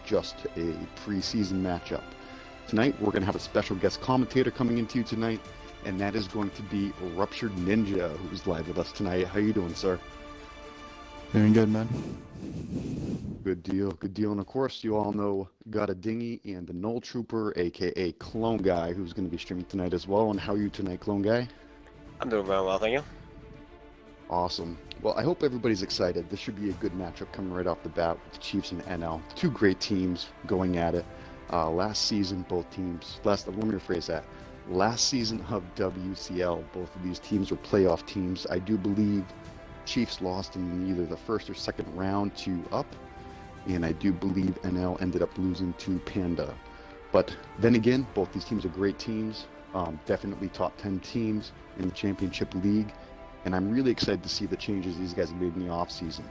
just a preseason matchup. Tonight, we're going to have a special guest commentator coming into you tonight, and that is going to be Ruptured Ninja, who's live with us tonight. How you doing, sir? Doing good, man. Good deal, good deal. And of course, you all know Got a Dingy and the Knoll Trooper, aka Clone Guy, who's going to be streaming tonight as well. And how are you tonight, Clone Guy? I'm doing very well, thank you. Awesome. Well, I hope everybody's excited. This should be a good matchup coming right off the bat with the Chiefs and NL. Two great teams going at it. Last season, both teams, let me rephrase that. Last season of WCL, both of these teams were playoff teams. I do believe Chiefs lost in either the first or second round to Up, and I do believe NL ended up losing to Panda. But then again, both these teams are great teams, definitely top 10 teams in the championship league, and I'm really excited to see the changes these guys have made in the offseason.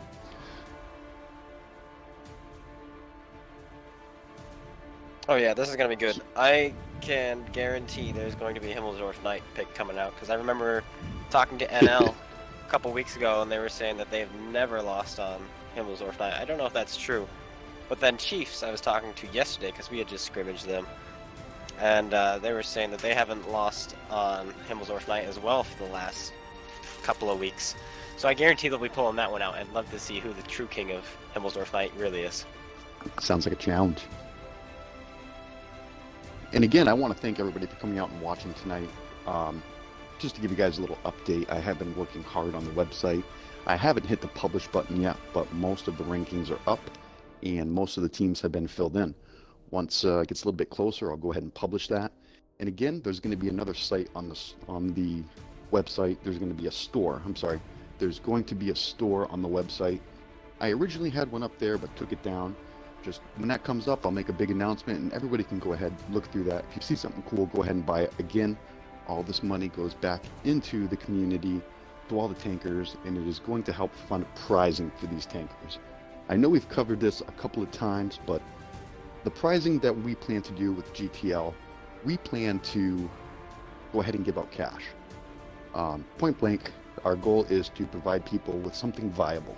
Oh yeah, this is going to be good. I can guarantee there's going to be Himmelsdorf Knight pick coming out, because I remember talking to NL a couple weeks ago, and they were saying that they've never lost on Himmelsdorf Knight. I don't know if that's true. But then Chiefs, I was talking to yesterday, because we had just scrimmaged them, and they were saying that they haven't lost on Himmelsdorf Knight as well for the last couple of weeks. So I guarantee they'll be pulling that one out. I'd love to see who the true king of Himmelsdorf Knight really is. Sounds like a challenge. And again, I want to thank everybody for coming out and watching tonight. Just to give you guys a little update, I have been working hard on the website. I haven't hit the publish button yet, but most of the rankings are up, and most of the teams have been filled in. Once it gets a little bit closer, I'll go ahead and publish that. And again, there's going to be another site on the website. There's going to be a store. There's going to be a store on the website. I originally had one up there, but took it down. Just when that comes up, I'll make a big announcement, and everybody can go ahead and look through that. If you see something cool, go ahead and buy it. Again, all this money goes back into the community, to all the tankers, and it is going to help fund prizing for these tankers. I know we've covered this a couple of times, but the prizing that we plan to do with GTL, we plan to go ahead and give out cash. Point blank, our goal is to provide people with something viable.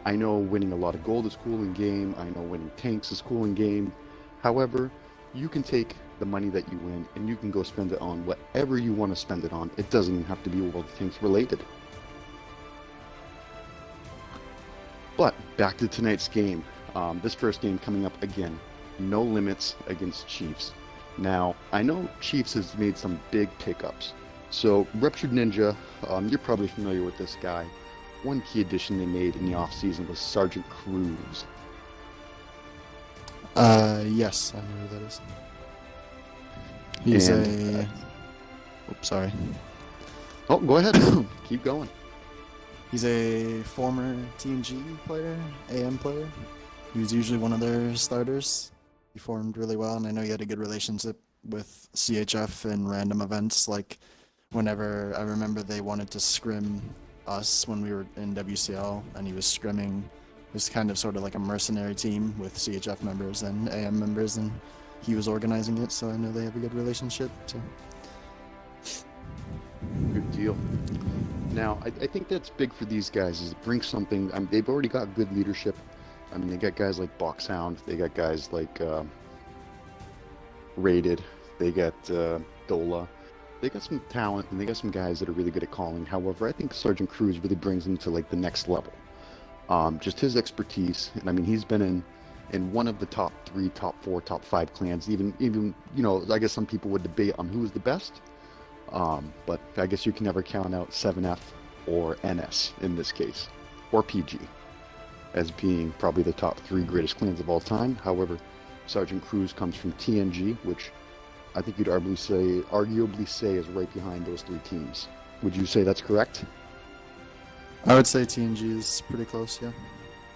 I know winning a lot of gold is cool in game. I know winning tanks is cool in game. However, you can take the money that you win and you can go spend it on whatever you want to spend it on. It doesn't even have to be World of Tanks related. But back to tonight's game. This first game coming up again, no limits against Chiefs. Now, I know Chiefs has made some big pickups. So, Ruptured Ninja, you're probably familiar with this guy. One key addition they made in the offseason was Sergeant Cruz. Yes, I know who that is. He's Oops, sorry. Oh, go ahead. Keep going. He's a former TNG player, AM player. He was usually one of their starters. He formed really well, and I know he had a good relationship with CHF in random events, like whenever I remember they wanted to scrim us when we were in WCL, and he was scrimming. It was kind of sort of like a mercenary team with CHF members and AM members, and he was organizing it, so I know they have a good relationship. So. Good deal. Now, I think that's big for these guys, is it brings something. They've already got good leadership. I mean, they got guys like Boxhound, they got guys like Rated, they got Dola. They got some talent, and they got some guys that are really good at calling. However, I think Sergeant Cruz really brings them to like the next level. Just his expertise, and I mean, he's been in one of the top 3, top 4, top 5 clans. Even you know, I guess some people would debate on who is the best. But I guess you can never count out 7F or NS in this case, or PG, as being probably the top 3 greatest clans of all time. However, Sergeant Cruz comes from TNG, which I think you'd arguably say is right behind those 3 teams. Would you say that's correct? I would say TNG is pretty close, yeah.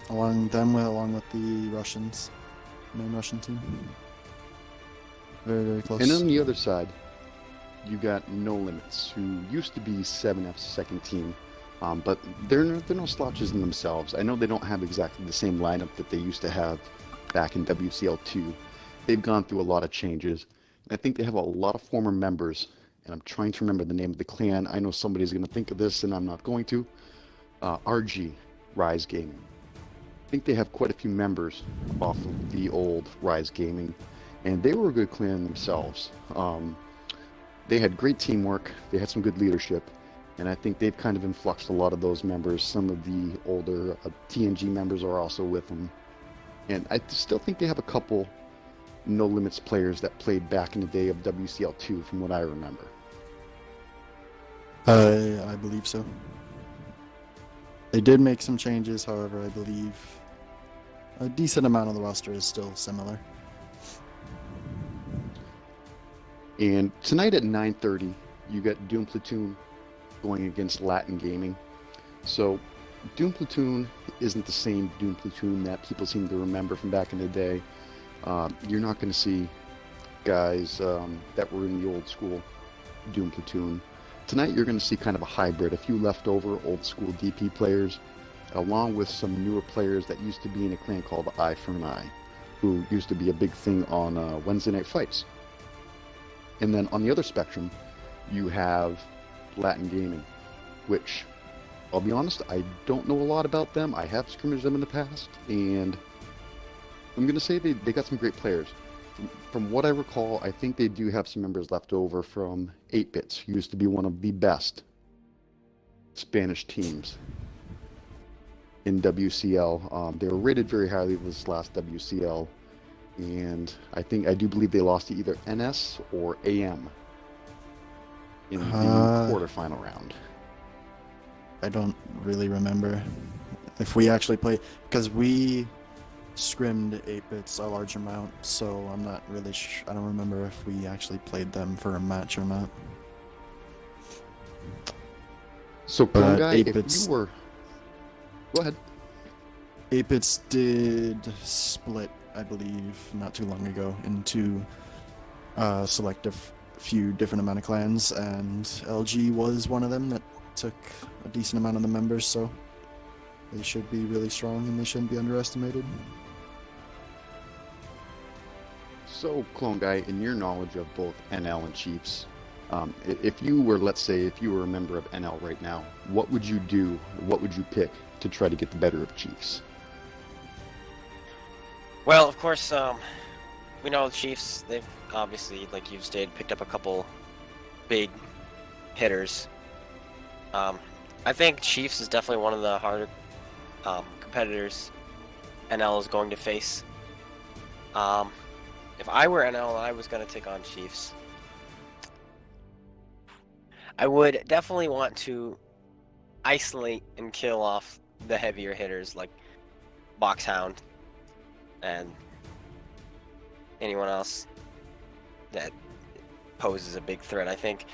Along with the Russians, main Russian team. Very, very close. And on the other side, you got No Limits, who used to be 7F's second team, but they're no slouches in themselves. I know they don't have exactly the same lineup that they used to have back in WCL2. They've gone through a lot of changes. I think they have a lot of former members, and I'm trying to remember the name of the clan. I know somebody's going to think of this, and I'm not going to. RG, Rise Gaming. think they have quite a few members off of the old Rise Gaming, and they were a good clan themselves. They had great teamwork, they had some good leadership, and I think they've kind of influxed a lot of those members. Some of the older TNG members are also with them, and I still think they have a couple No Limits players that played back in the day of WCL2, from what I remember. I believe so. They did make some changes, however, I believe a decent amount of the roster is still similar. And tonight at 9:30, you got Doom Platoon going against Latin Gaming. So Doom Platoon isn't the same Doom Platoon that people seem to remember from back in the day. You're not going to see guys that were in the old school Doom Platoon. Tonight you're going to see kind of a hybrid, a few leftover old school DP players, along with some newer players that used to be in a clan called Eye for an Eye, who used to be a big thing on Wednesday Night Fights. And then on the other spectrum, you have Latin Gaming, which, I'll be honest, I don't know a lot about them. I have scrimmaged them in the past, and I'm going to say they got some great players. From what I recall, I think they do have some members left over from 8-Bits, who used to be one of the best Spanish teams in WCL. They were rated very highly this last WCL, and I do believe they lost to either NS or AM in the quarterfinal round. I don't really remember if we actually played, because we scrimmed 8-Bits a large amount, so I'm not really I don't remember if we actually played them for a match or not. So, Clone Guy, if you were... Go ahead. 8-Bits did split, I believe, not too long ago into select a few different amount of clans, and LG was one of them that took a decent amount of the members, so they should be really strong and they shouldn't be underestimated. So, Clone Guy, in your knowledge of both NL and Chiefs, if you were, let's say, if you were a member of NL right now, what would you do, what would you pick to try to get the better of Chiefs? Well, of course, we know the Chiefs, they've obviously, like you've stated, picked up a couple big hitters. I think Chiefs is definitely one of the harder competitors NL is going to face. If I were NL and I was going to take on Chiefs, I would definitely want to isolate and kill off the heavier hitters like Boxhound and anyone else that poses a big threat. I think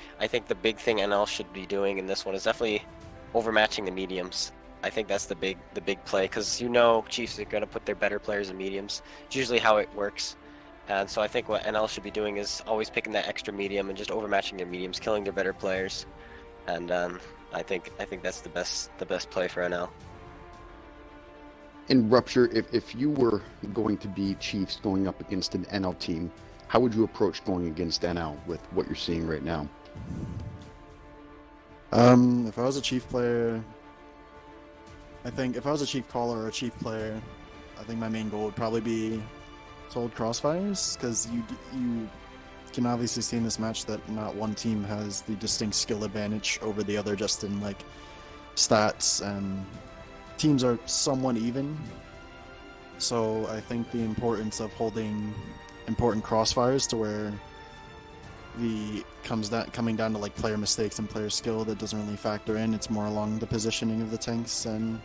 the big thing NL should be doing in this one is definitely overmatching the mediums. I think that's the big play, because Chiefs are going to put their better players in mediums. It's usually how it works. And so I think what NL should be doing is always picking that extra medium and just overmatching their mediums, killing their better players. And I think that's the best play for NL. In Rupture, if you were going to be Chiefs going up against an NL team, how would you approach going against NL with what you're seeing right now? If I was a Chief player, if I was a Chief caller or a Chief player, I think my main goal would probably be to hold crossfires, because you can obviously see in this match that not one team has the distinct skill advantage over the other, just in like stats, and teams are somewhat even. So I think the importance of holding important crossfires to where coming down to like player mistakes and player skill, that doesn't really factor in. It's more along the positioning of the tanks, and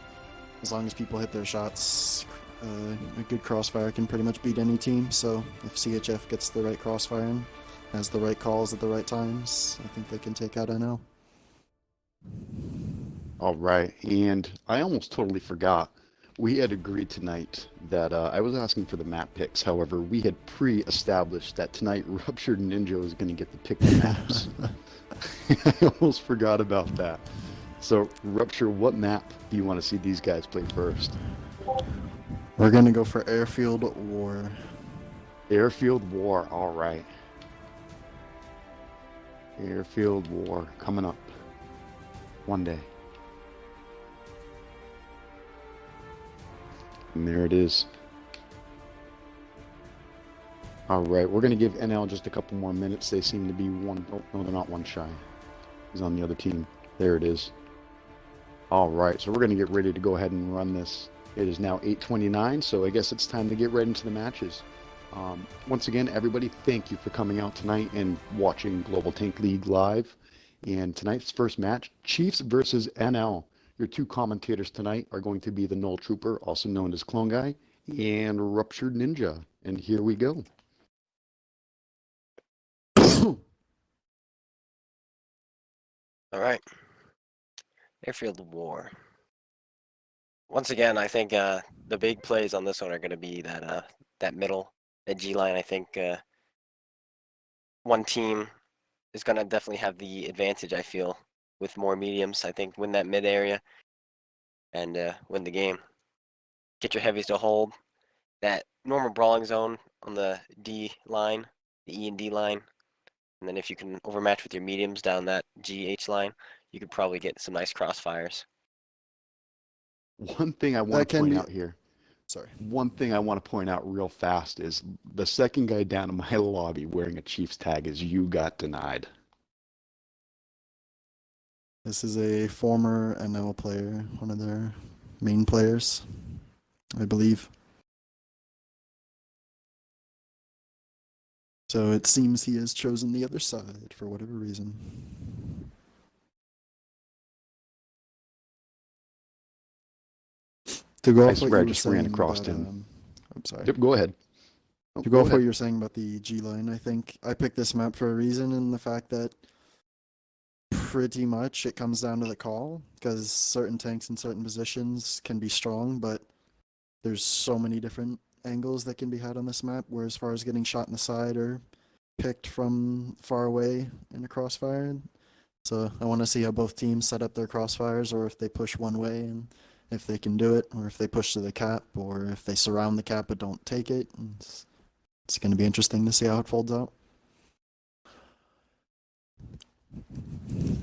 as long as people hit their shots, a good crossfire can pretty much beat any team. So if CHF gets the right crossfire and has the right calls at the right times, I think they can take out NL. All right, and I almost totally forgot. We had agreed tonight that I was asking for the map picks. However, we had pre-established that tonight Ruptured Ninja was going to get to pick the maps. I almost forgot about that. So, Rupture, what map do you want to see these guys play first? We're going to go for Airfield War. Airfield War, all right. Airfield War coming up one day. And there it is. All right, we're going to give NL just a couple more minutes. They seem to be one. Oh, no, they're not one shy. He's on the other team. There it is. All right, so we're going to get ready to go ahead and run this. It is now 8:29, so I guess it's time to get right into the matches. Once again, everybody, thank you for coming out tonight and watching Global Tank League live. And tonight's first match, Chiefs versus NL. Your two commentators tonight are going to be the Null Trooper, also known as Clone Guy, and Ruptured Ninja. And here we go. All right. Airfield War. Once again, I think the big plays on this one are going to be that middle, that G line. I think one team is going to definitely have the advantage, I feel, with more mediums. I think win that mid area and win the game. Get your heavies to hold that normal brawling zone on the D line, the E and D line. And then if you can overmatch with your mediums down that GH line, you could probably get some nice crossfires. One thing I want to point out here. Sorry. One thing I want to point out real fast is the second guy down in my lobby wearing a Chiefs tag is you got denied. This is a former NL player, one of their main players, I believe. So it seems he has chosen the other side for whatever reason. To go I off what swear I you were just ran saying across about, him. I'm sorry. Yep, go ahead. Oh, To go off ahead. what you were saying about the G line, I think I picked this map for a reason, and the fact that pretty much it comes down to the call, because certain tanks in certain positions can be strong, but there's so many different angles that can be had on this map, where as far as getting shot in the side or picked from far away in a crossfire. So I want to see how both teams set up their crossfires, or if they push one way and if they can do it, or if they push to the cap, or if they surround the cap but don't take it. It's going to be interesting to see how it folds out.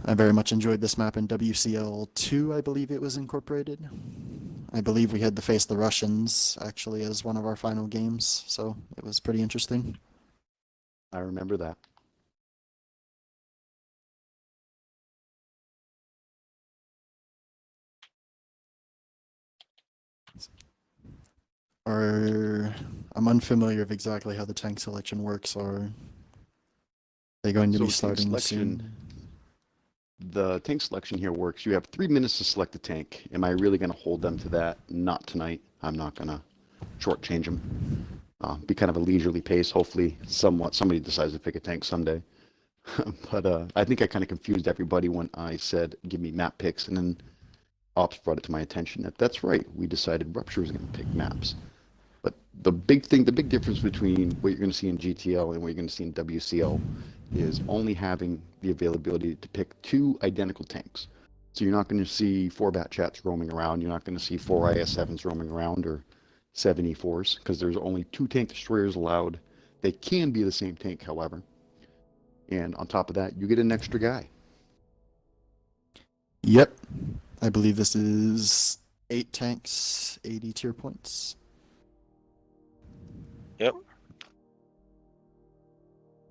I very much enjoyed this map in WCL 2, I believe it was incorporated. I believe we had to face the Russians, actually, as one of our final games, so it was pretty interesting. I remember that. Or I'm unfamiliar of exactly how the tank selection works. Are they going to So be tank starting selection- soon? The tank selection here works. You have 3 minutes to select a tank. Am I really going to hold them to that? Not tonight. I'm not going to shortchange them. Be kind of a leisurely pace. Hopefully, somebody decides to pick a tank someday. But I think I kind of confused everybody when I said, give me map picks, and then Ops brought it to my attention that that's right. We decided Rupture was going to pick maps. But the big difference between what you're going to see in GTL and what you're going to see in WCL is only having the availability to pick 2 identical tanks. So you're not going to see 4 bat chats roaming around. You're not going to see 4 IS-7s roaming around or 7 E4s because there's only 2 tank destroyers allowed. They can be the same tank, however. And on top of that, you get an extra guy. Yep. I believe this is 8 tanks, 80 tier points. Yep.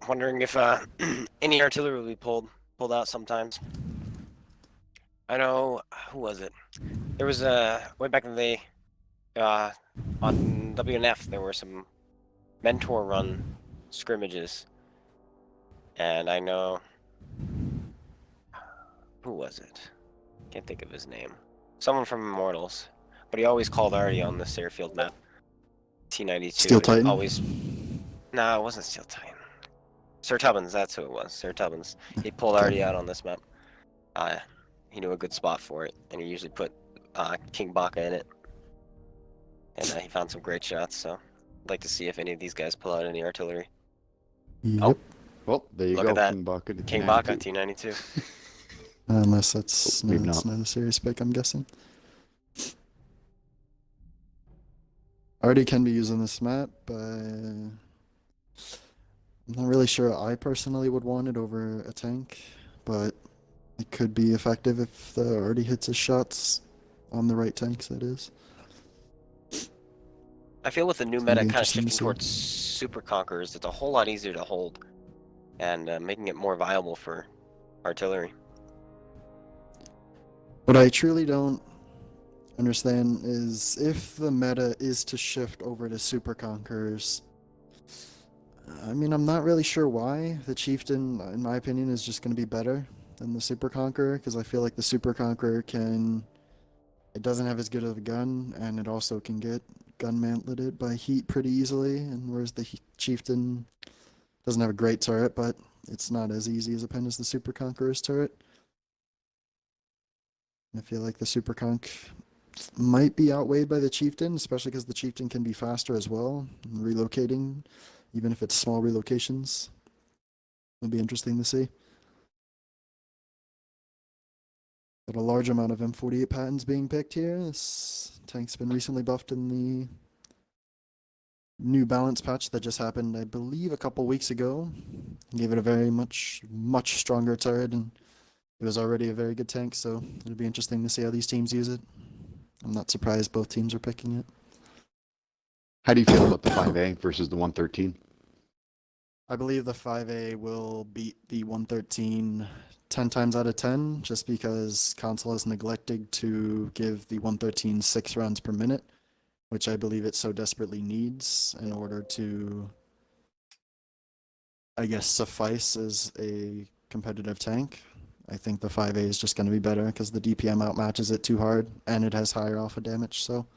Wondering if any artillery will be pulled out sometimes. I know, who was it? There was way back in the day, on WNF there were some mentor run scrimmages, and I know, who was it? Can't think of his name. Someone from Immortals, but he always called Artie on this airfield map. T92. Steel Titan? Always. No, it wasn't Steel Titan. Sir Tubbins, that's who it was. Sir Tubbins. He pulled Okay. Artie out on this map. He knew a good spot for it, and he usually put King Baka in it. And he found some great shots, so I'd like to see if any of these guys pull out any artillery. Yep. Oh. Well, there you Look go. at that. King Baka. King Baka, T92. Unless that's Oh, no, maybe it's not. not a serious pick, I'm guessing. Already can be used on this map, but I'm not really sure I personally would want it over a tank, but it could be effective if the already hits his shots on the right tanks, that is. I feel with the new It's gonna meta be kind of interesting to shifting see. towards super conquerors, it's a whole lot easier to hold, and making it more viable for artillery. What I truly don't understand is if the meta is to shift over to super conquerors. I mean, I'm not really sure why. The chieftain, in my opinion, is just going to be better than the super conqueror because I feel like the super conqueror can. It doesn't have as good of a gun, and it also can get gun mantleted by heat pretty easily. And whereas the chieftain doesn't have a great turret, but it's not as easy as a pen as the super conqueror's turret. I feel like the super conch might be outweighed by the chieftain, especially because the chieftain can be faster as well, relocating, even if it's small relocations. It'll be interesting to see. But a large amount of M48 patents being picked here. This tank's been recently buffed in the new balance patch that just happened, I believe, a couple weeks ago. Gave it a very much stronger turret, and it was already a very good tank, so it'll be interesting to see how these teams use it. I'm not surprised both teams are picking it. How do you feel about the 5A versus the 113? I believe the 5A will beat the 113 10 times out of 10, just because console has neglected to give the 113 6 rounds per minute, which I believe it so desperately needs in order to, I guess, suffice as a competitive tank. I think the 5A is just going to be better because the DPM outmatches it too hard, and it has higher alpha damage, so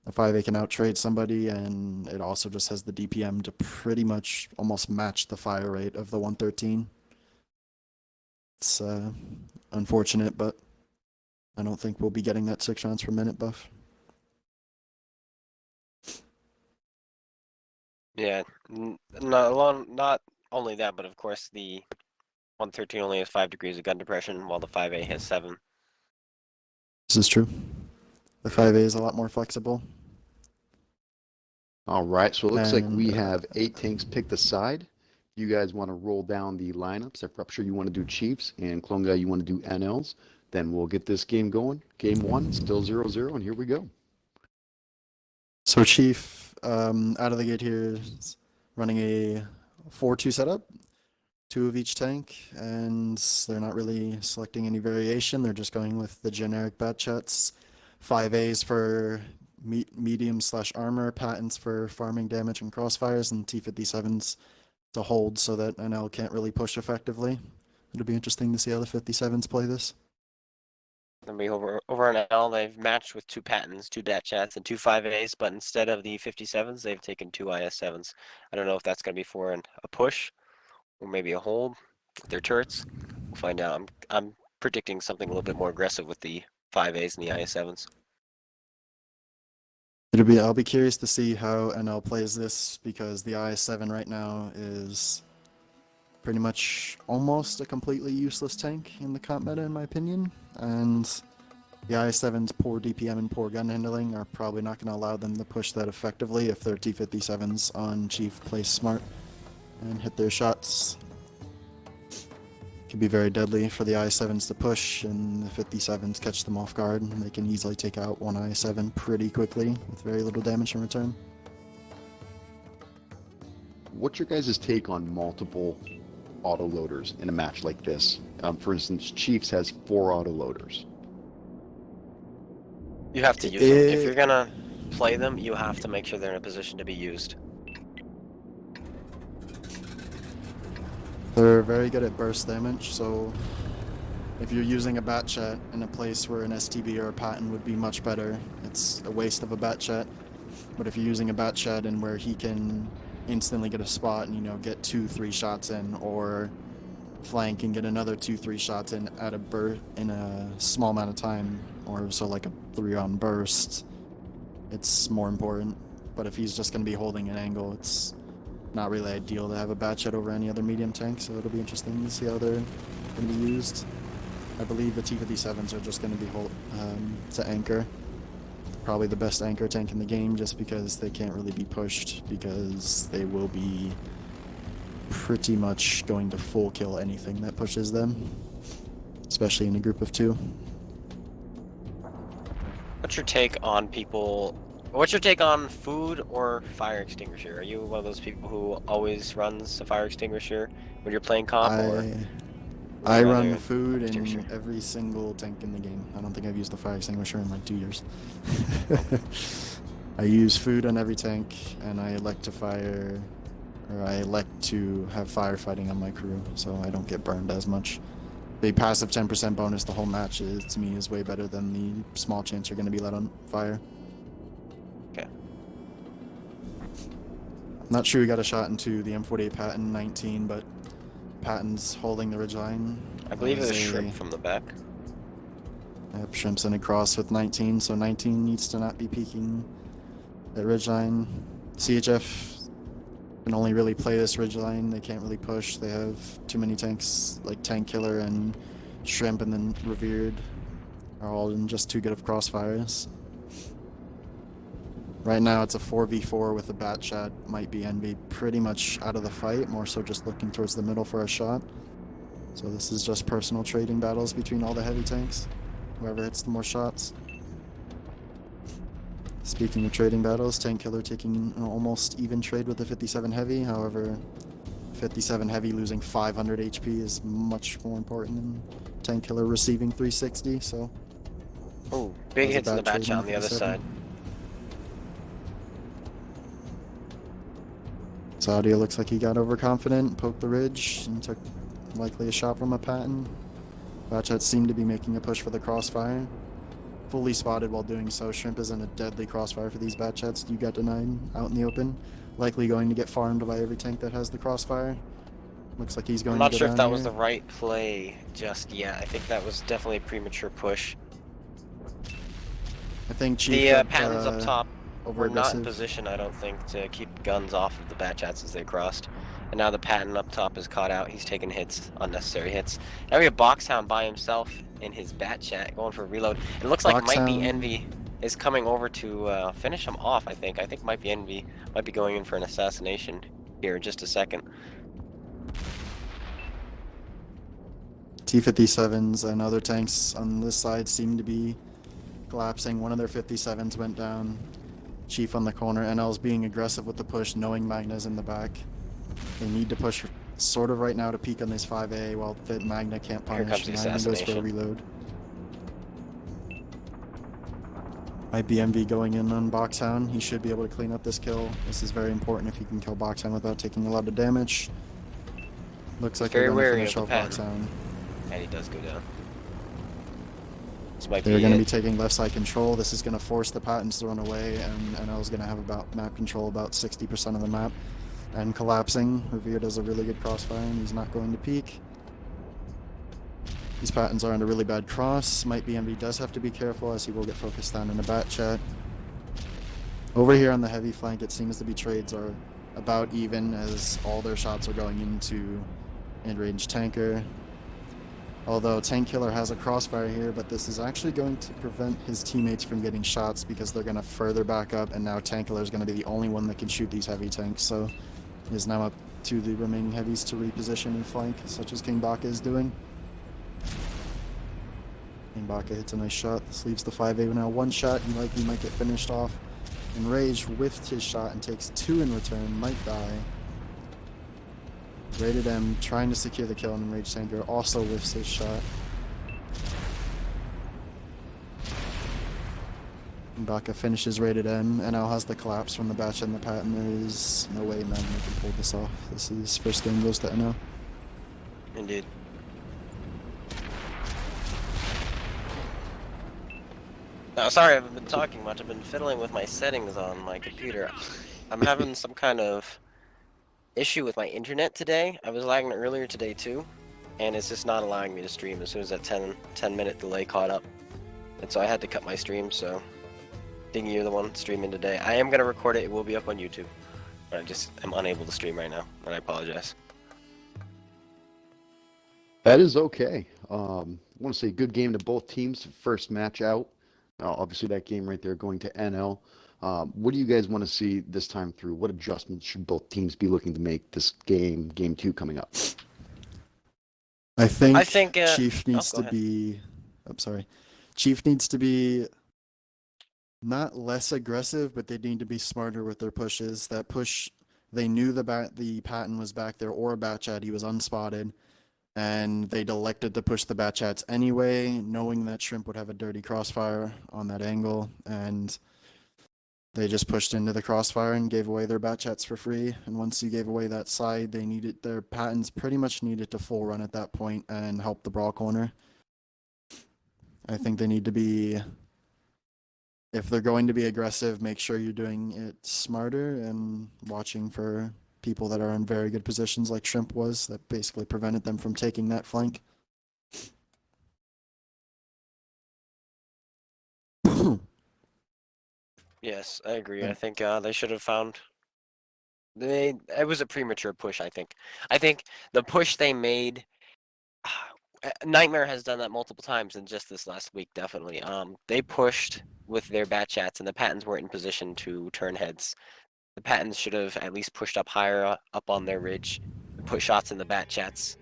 the 5A can outtrade somebody, and it also just has the DPM to pretty much almost match the fire rate of the 113. It's unfortunate, but I don't think we'll be getting that 6 rounds per minute buff. Yeah, not only that, but of course the 113 only has 5 degrees of gun depression, while the 5A has 7. This is true. The 5A is a lot more flexible. All right, so it looks like And, we have 8 tanks picked aside. You guys want to roll down the lineups. If Rupture you want to do Chiefs and Clone Guy you want to do NLs, then we'll get this game going. Game 1, still 0-0, and here we go. So Chief, out of the gate here, is running a 4-2 setup, 2 of each tank, and they're not really selecting any variation. They're just going with the generic bat chats. 5As for medium/armor, patents for farming damage and crossfires, and T57s to hold so that NL can't really push effectively. It'll be interesting to see how the 57s play this. Gonna be over on L. They've matched with 2 patents, 2 dat chats, and 2 5As, but instead of the 57s, they've taken 2 IS7s. I don't know if that's gonna be for a push or maybe a hold with their turrets. We'll find out. I'm predicting something a little bit more aggressive with the 5As and the IS7s. I'll be curious to see how NL plays this because the IS7 right now is pretty much almost a completely useless tank in the comp meta, in my opinion. And the IS7's poor DPM and poor gun handling are probably not going to allow them to push that effectively if their T57s on Chief play smart and hit their shots. It can be very deadly for the IS7s to push, and the 57s catch them off guard, and they can easily take out one IS7 pretty quickly with very little damage in return. What's your guys' take on multiple autoloaders in a match like this? For instance, Chiefs has 4 autoloaders. You have to use them. If you're gonna play them, you have to make sure they're in a position to be used. They're very good at burst damage, so if you're using a bat chat in a place where an STB or a patent would be much better, it's a waste of a bat chat. But if you're using a bat chat and where he can instantly get a spot and, you know, get 2-3 shots in, or flank and get another 2-3 shots in at in a small amount of time, or so like a 3-round burst, it's more important. But if he's just going to be holding an angle, it's not really ideal to have a bat chat over any other medium tank, so it'll be interesting to see how they're going to be used. I believe the T57s are just going to be to anchor. Probably the best anchor tank in the game, just because they can't really be pushed, because they will be pretty much going to full kill anything that pushes them, especially in a group of 2. What's your take on people What's your take on food or fire extinguisher? Are you one of those people who always runs a fire extinguisher when you're playing comp, or I would I you run rather food extinguisher? in every single tank in the game. I don't think I've used a fire extinguisher in like 2 years. I use food on every tank, and I elect to fire, or I elect to have firefighting on my crew, so I don't get burned as much. The passive 10% bonus the whole match is, to me, is way better than the small chance you're going to be let on fire. Okay. I'm not sure we got a shot into the M48 Patton 19, but Patton's holding the ridgeline. I believe it was shrimp from the back. Yep, Shrimp's in a cross with 19, so 19 needs to not be peeking at ridgeline. CHF can only really play this ridgeline. They can't really push. They have too many tanks, like Tank Killer and Shrimp, and then Revered are all in just too good of crossfires. Right now it's a 4v4 with a bat chat. Might be Envy pretty much out of the fight, more so just looking towards the middle for a shot. So this is just personal trading battles between all the heavy tanks. Whoever hits the more shots. Speaking of trading battles, Tank Killer taking an almost even trade with the 57 Heavy. However, 57 Heavy losing 500 HP is much more important than Tank Killer receiving 360, so... Oh, big That was a hits in the bad bat trade shot on on the other 57. side. Saudia looks like he got overconfident, poked the ridge, and took likely a shot from a Patton. Batchets seem to be making a push for the crossfire. Fully spotted while doing so. Shrimp is in a deadly crossfire for these Batchets. You got denied out in the open. Likely going to get farmed by every tank that has the crossfire. Looks like he's going I'm to not go sure if down that was here. the right play just yet. I think that was definitely a premature push. I think Chief The got, Pattons up top over were not in aggressive. position, I don't think, to keep guns off of the bat chats as they crossed. And now the Patton up top is caught out. He's taking hits, unnecessary hits. Now we have Boxhound by himself in his bat chat, going for a reload. It looks like Might Be Boxhound- Envy is coming over to finish him off, I think. I think Might Be Envy might be going in for an assassination here in just a second. T-57s and other tanks on this side seem to be collapsing. One of their 57s went down. Chief on the corner. NL's being aggressive with the push, knowing Magna's in the back. They need to push sort of right now to peek on this 5A while Fit Magna can't Here punish. comes the Magna goes for a assassination. reload. IBMV going in on Boxhound. He should be able to clean up this kill. This is very important if he can kill Boxhound without taking a lot of damage. Looks like Very they're going to wary finish of off the Patton. Boxhound. And he does go down. This might They're be going to be it. taking left side control. This is going to force the Pattons to run away, and NL is going to have about map control about 60% of the map. And collapsing. Revere does a really good crossfire, and he's not going to peek. These Pattons are on a really bad cross. Might be Envy does have to be careful, as he will get focused on in a bat chat. Over here on the heavy flank, it seems to be trades are about even, as all their shots are going into mid-range tanker. Although Tank Killer has a crossfire here, but this is actually going to prevent his teammates from getting shots because they're going to further back up, and now Tank Killer is going to be the only one that can shoot these heavy tanks. So it is now up to the remaining heavies to reposition and flank, such as King Baka is doing. King Baka hits a nice shot. This leaves the 5A now one shot. He likely might get finished off. Enraged whiffed his shot and takes two in return. Might die. Rated M trying to secure the kill, and Enraged Tanker also whiffs his shot. Baka finishes Rated M. NL has the collapse from the batch and the Patton. There is no way Magna can pull this off. This is first game goes to NL. Indeed. No, sorry, I haven't been talking much. I've been fiddling with my settings on my computer. I'm having some kind of issue with my internet today. I was lagging earlier today too, and it's just not allowing me to stream as soon as that 10 minute delay caught up. And so I had to cut my stream, so Dingy, you're the one streaming today. I am going to record it. It will be up on YouTube. But I just am unable to stream right now, and I apologize. That is okay. I want to say good game to both teams. First match out. Obviously, that game right there going to NL. What do you guys want to see this time through? What adjustments should both teams be looking to make this game 2 coming up? I think Chief Chief needs go to ahead. be. I'm sorry. Chief needs to be Not less aggressive, but they need to be smarter with their pushes. That push, they knew the Patton was back there or a Batchat. He was unspotted, and they elected to push the Batchats anyway, knowing that Shrimp would have a dirty crossfire on that angle, and they just pushed into the crossfire and gave away their Batchats for free. And once you gave away that side, they needed their Pattons pretty much needed to full run at that point and help the brawl corner. I think they need to be, if they're going to be aggressive, make sure you're doing it smarter and watching for people that are in very good positions like Shrimp was, that basically prevented them from taking that flank. Yes, I agree. I And think they should have found. It was a premature push. I think the push they made. Nightmare has done that multiple times in just this last week. Definitely. They pushed with their Batchats, and the Pattons weren't in position to turn heads. The Pattons should have at least pushed up higher up on their ridge, put shots in the Batchats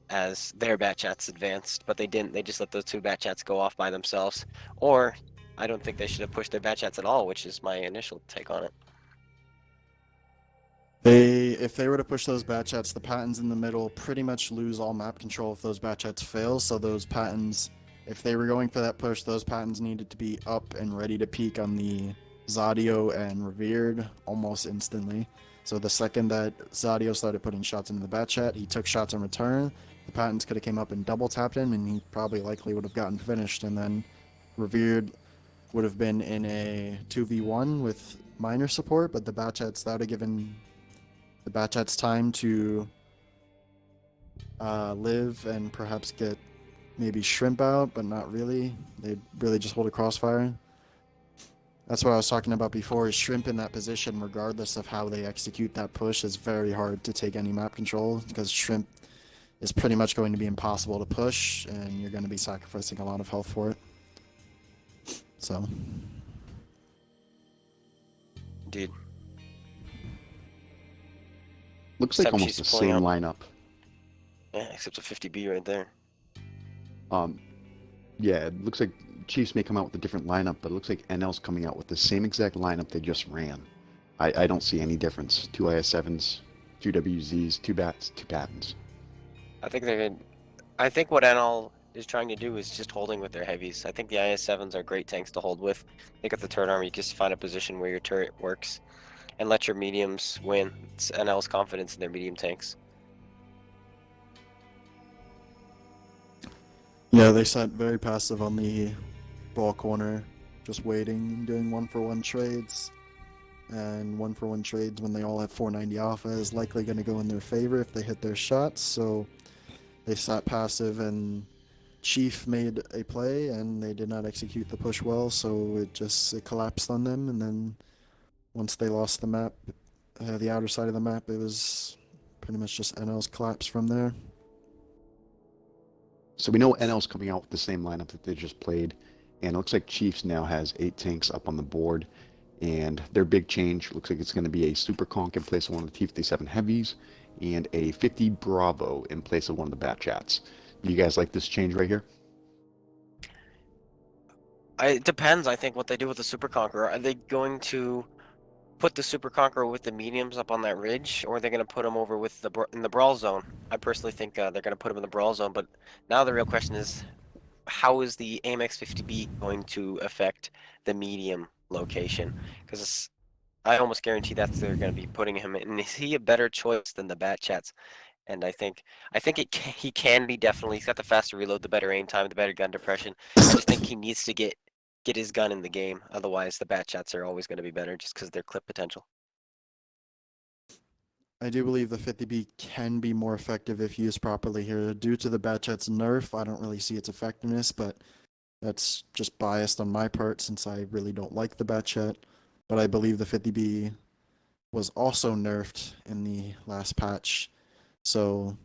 as their Batchats advanced, but they didn't. They just let those two Batchats go off by themselves. Or I don't think they should have pushed their Batchats at all, which is my initial take on it. if they were to push those Batchats, the Pattons in the middle pretty much lose all map control if those Batchats fail. So those Pattons, if they were going for that push, those Pattons needed to be up and ready to peek on the Zadio and Revered almost instantly. So the second that Zadio started putting shots into the Batchat, he took shots in return. The Pattons could have came up and double tapped him, and he probably likely would have gotten finished. And then Revered would have been in a 2v1 with minor support, but the Batchats, that would have given the Batchats time to live and perhaps get maybe Shrimp out, but not really. They'd really just hold a crossfire. That's what I was talking about before, is Shrimp in that position, regardless of how they execute that push, is very hard to take any map control, because Shrimp is pretty much going to be impossible to push, and you're going to be sacrificing a lot of health for it. So. Indeed. Looks like Except almost she's the pulling same up. lineup. Yeah, except a 50B right there. Yeah, it looks like Chiefs may come out with a different lineup, but it looks like NL's coming out with the same exact lineup they just ran. I don't see any difference. 2 IS-7s, 2 WZs, 2 Bats, 2 Pattons. I think they're good. I think what NL is trying to do is just holding with their heavies. I think the IS-7s are great tanks to hold with. They got the turret armor, you just find a position where your turret works and let your mediums win. It's NL's confidence in their medium tanks. Yeah, they sat very passive on the ball corner, just waiting and doing 1-for-1 trades. And 1-for-1 trades when they all have 490 alpha is likely going to go in their favor if they hit their shots. So they sat passive, and Chief made a play and they did not execute the push well, so it collapsed on them. And then once they lost the map, the outer side of the map, it was pretty much just NL's collapse from there. So we know NL's coming out with the same lineup that they just played, and it looks like Chiefs now has 8 tanks up on the board, and their big change looks like it's going to be a Super Conk in place of one of the T-57 Heavies, and a 50 Bravo in place of one of the Batchats. Do you guys like this change right here? It depends, I think, what they do with the Super Conqueror. Are they going to put the Super Conqueror with the mediums up on that ridge, or are they going to put him over with in the brawl zone? I personally think they're going to put him in the brawl zone, but now the real question is, how is the AMX 50B going to affect the medium location? Because I almost guarantee that they're going to be putting him in. Is he a better choice than the Batchats? And I think he can be, definitely. He's got the faster reload, the better aim time, the better gun depression. I just think he needs to get his gun in the game. Otherwise, the Batchats are always going to be better just because of their clip potential. I do believe the 50B can be more effective if used properly here. Due to the Batchat's nerf, I don't really see its effectiveness, but that's just biased on my part since I really don't like the Batchat. But I believe the 50B was also nerfed in the last patch, so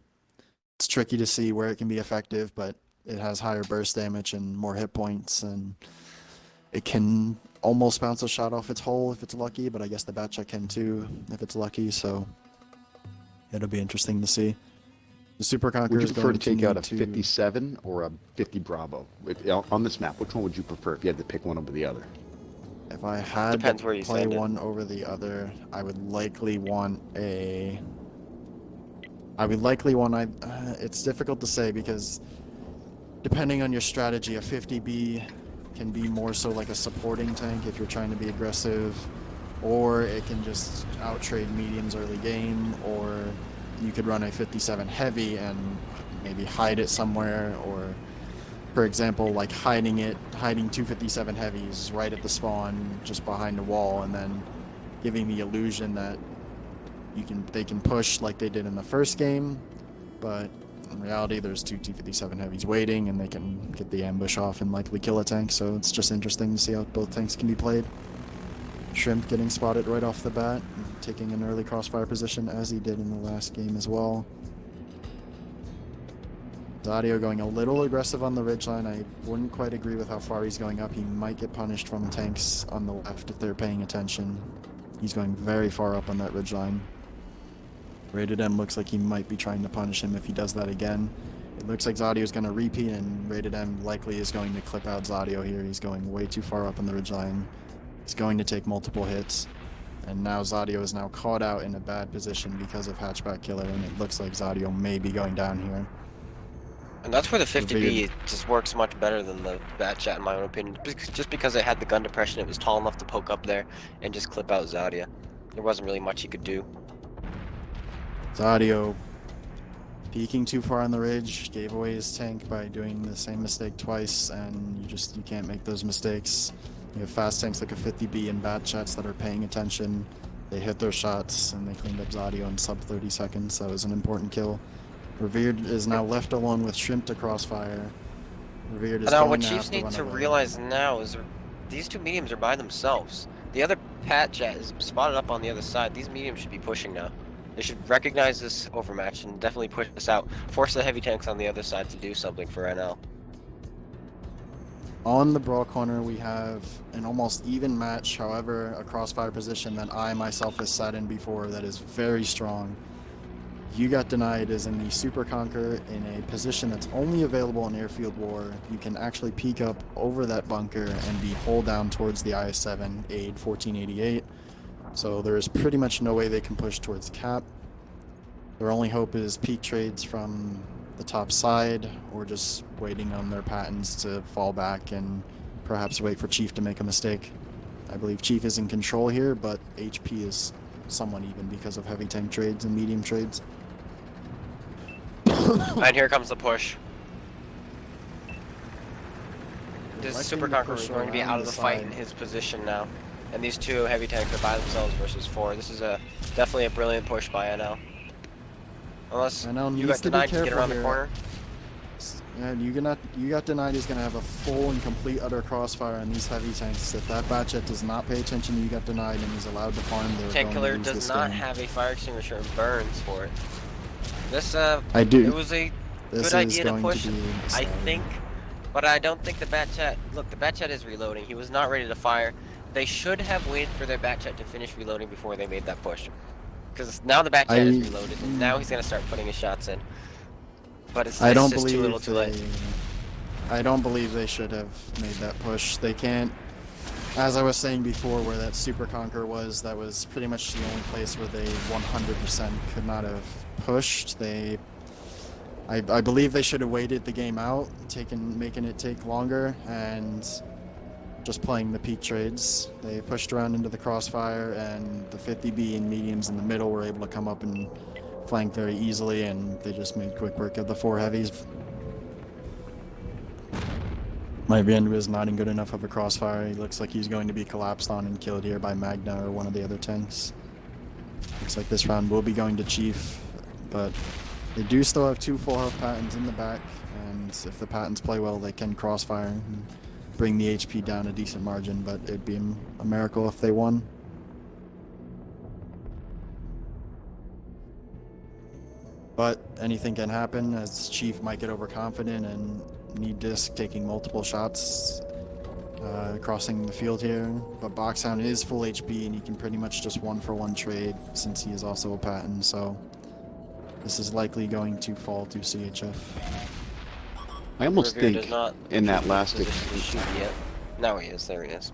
it's tricky to see where it can be effective, but it has higher burst damage and more hit points, and it can almost bounce a shot off its hull if it's lucky, but I guess the Batchat can too if it's lucky, so it'll be interesting to see. The Super Conqueror Would you is prefer going to take out a need to. 57 or a 50 Bravo? On this map, which one would you prefer if you had to pick one over the other? If I had Depends to where you play send it. one over the other, I would likely want a. I would likely want. It's difficult to say because depending on your strategy, a 50B can be more so like a supporting tank if you're trying to be aggressive, or it can just outtrade mediums early game, or you could run a 57 heavy and maybe hide it somewhere, or for example, like hiding 257 heavies right at the spawn just behind a wall, and then giving the illusion that they can push like they did in the first game, but in reality there's two 257 heavies waiting and they can get the ambush off and likely kill a tank. So it's just interesting to see how both tanks can be played. Shrimp getting spotted right off the bat, taking an early crossfire position as he did in the last game as well. Zadio going a little aggressive on the ridgeline. I wouldn't quite agree with how far he's going up. He might get punished from tanks on the left if they're paying attention. He's going very far up on that ridgeline. Rated M looks like he might be trying to punish him if he does that again. It looks like Zadio's going to repeat, and Rated M likely is going to clip out Zadio here. He's going way too far up on the ridgeline. He's going to take multiple hits. And now Zadio is now caught out in a bad position because of Hatchback Killer, and it looks like Zadio may be going down here. And that's where the 50B just works much better than the Bat Chat, in my own opinion. Just because it had the gun depression, it was tall enough to poke up there and just clip out Zadia. There wasn't really much he could do. Zadio peeking too far on the ridge, gave away his tank by doing the same mistake twice, and you can't make those mistakes. You have fast tanks like a 50B and Bat Chats that are paying attention. They hit their shots, and they cleaned up Zadio in sub 30 seconds. That was an important kill. Revered is now left alone with Shrimp to crossfire. Revered is now, going what to Chiefs have to need run to away. realize now is these two mediums are by themselves. The other Pat Jet is spotted up on the other side. These mediums should be pushing now. They should recognize this overmatch and definitely push this out. Force the heavy tanks on the other side to do something for NL. On the brawl corner, we have an almost even match, however, a crossfire position that I myself has sat in before that is very strong. You Got Denied is in the Super Conquer in a position that's only available in Airfield War. You can actually peek up over that bunker and be hull down towards the IS-7 aid 1488. So there is pretty much no way they can push towards cap. Their only hope is peak trades from the top side, or just waiting on their patents to fall back and perhaps wait for Chief to make a mistake. I believe Chief is in control here, but HP is somewhat even because of heavy tank trades and medium trades. And here comes the push. This Electing Super to Conqueror push is going to be around out of the the fight side. in his position now. And these two heavy tanks are by themselves versus 4. This is definitely a brilliant push by NL. Unless NL you needs got to be denied to get careful around here. the corner. And You Got Denied is going to have a full and complete utter crossfire on these heavy tanks. If that Batchet does not pay attention to You Got Denied and is allowed to farm, they're Tank going Killer to lose does this not game. have a fire extinguisher and burns for it. This I do. it was a This good is idea to going push, to be I think, but I don't think the Batchat. Look, the Batchat is reloading. He was not ready to fire. They should have waited for their Batchat to finish reloading before they made that push. Because now the Batchat is reloaded, and now he's gonna start putting his shots in. But it's just too little, too late. I don't believe they should have made that push. They can't. As I was saying before, where that Super Conquer was, that was pretty much the only place where they 100% could not have pushed. I believe they should have waited the game out, making it take longer, and just playing the peak trades. They pushed around into the crossfire, and the 50B and mediums in the middle were able to come up and flank very easily, and they just made quick work of the 4 heavies. My Viendu is not in good enough of a crossfire. He looks like he's going to be collapsed on and killed here by Magna or one of the other tanks. Looks like this round will be going to Chief, but they do still have 2 full health patents in the back, and if the patents play well, they can crossfire and bring the HP down a decent margin, but it'd be a miracle if they won. But anything can happen, as Chief might get overconfident and need Disc taking multiple shots crossing the field here. But Boxhound is full HP, and he can pretty much just 1-for-1 trade since he is also a patent, so this is likely going to fall to CHF. I almost Revere think does not in that appear last position to shoot yet. Now he is. There he is.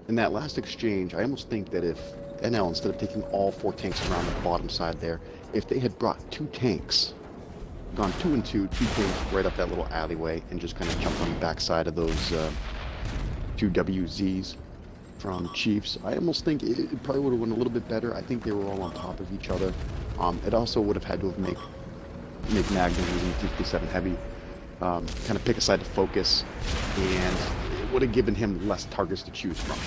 in that last exchange, I almost think that if NL, instead of taking all 4 tanks around the bottom side there, if they had brought 2 tanks, gone 2 and 2, 2 tanks right up that little alleyway, and just kind of jumped on the backside of those 2 WZs from Chiefs, I almost think it probably would have went a little bit better. I think they were all on top of each other. It also would have had to have make Magnum using T-57 Heavy kind of pick a side to focus, and it would have given him less targets to choose from,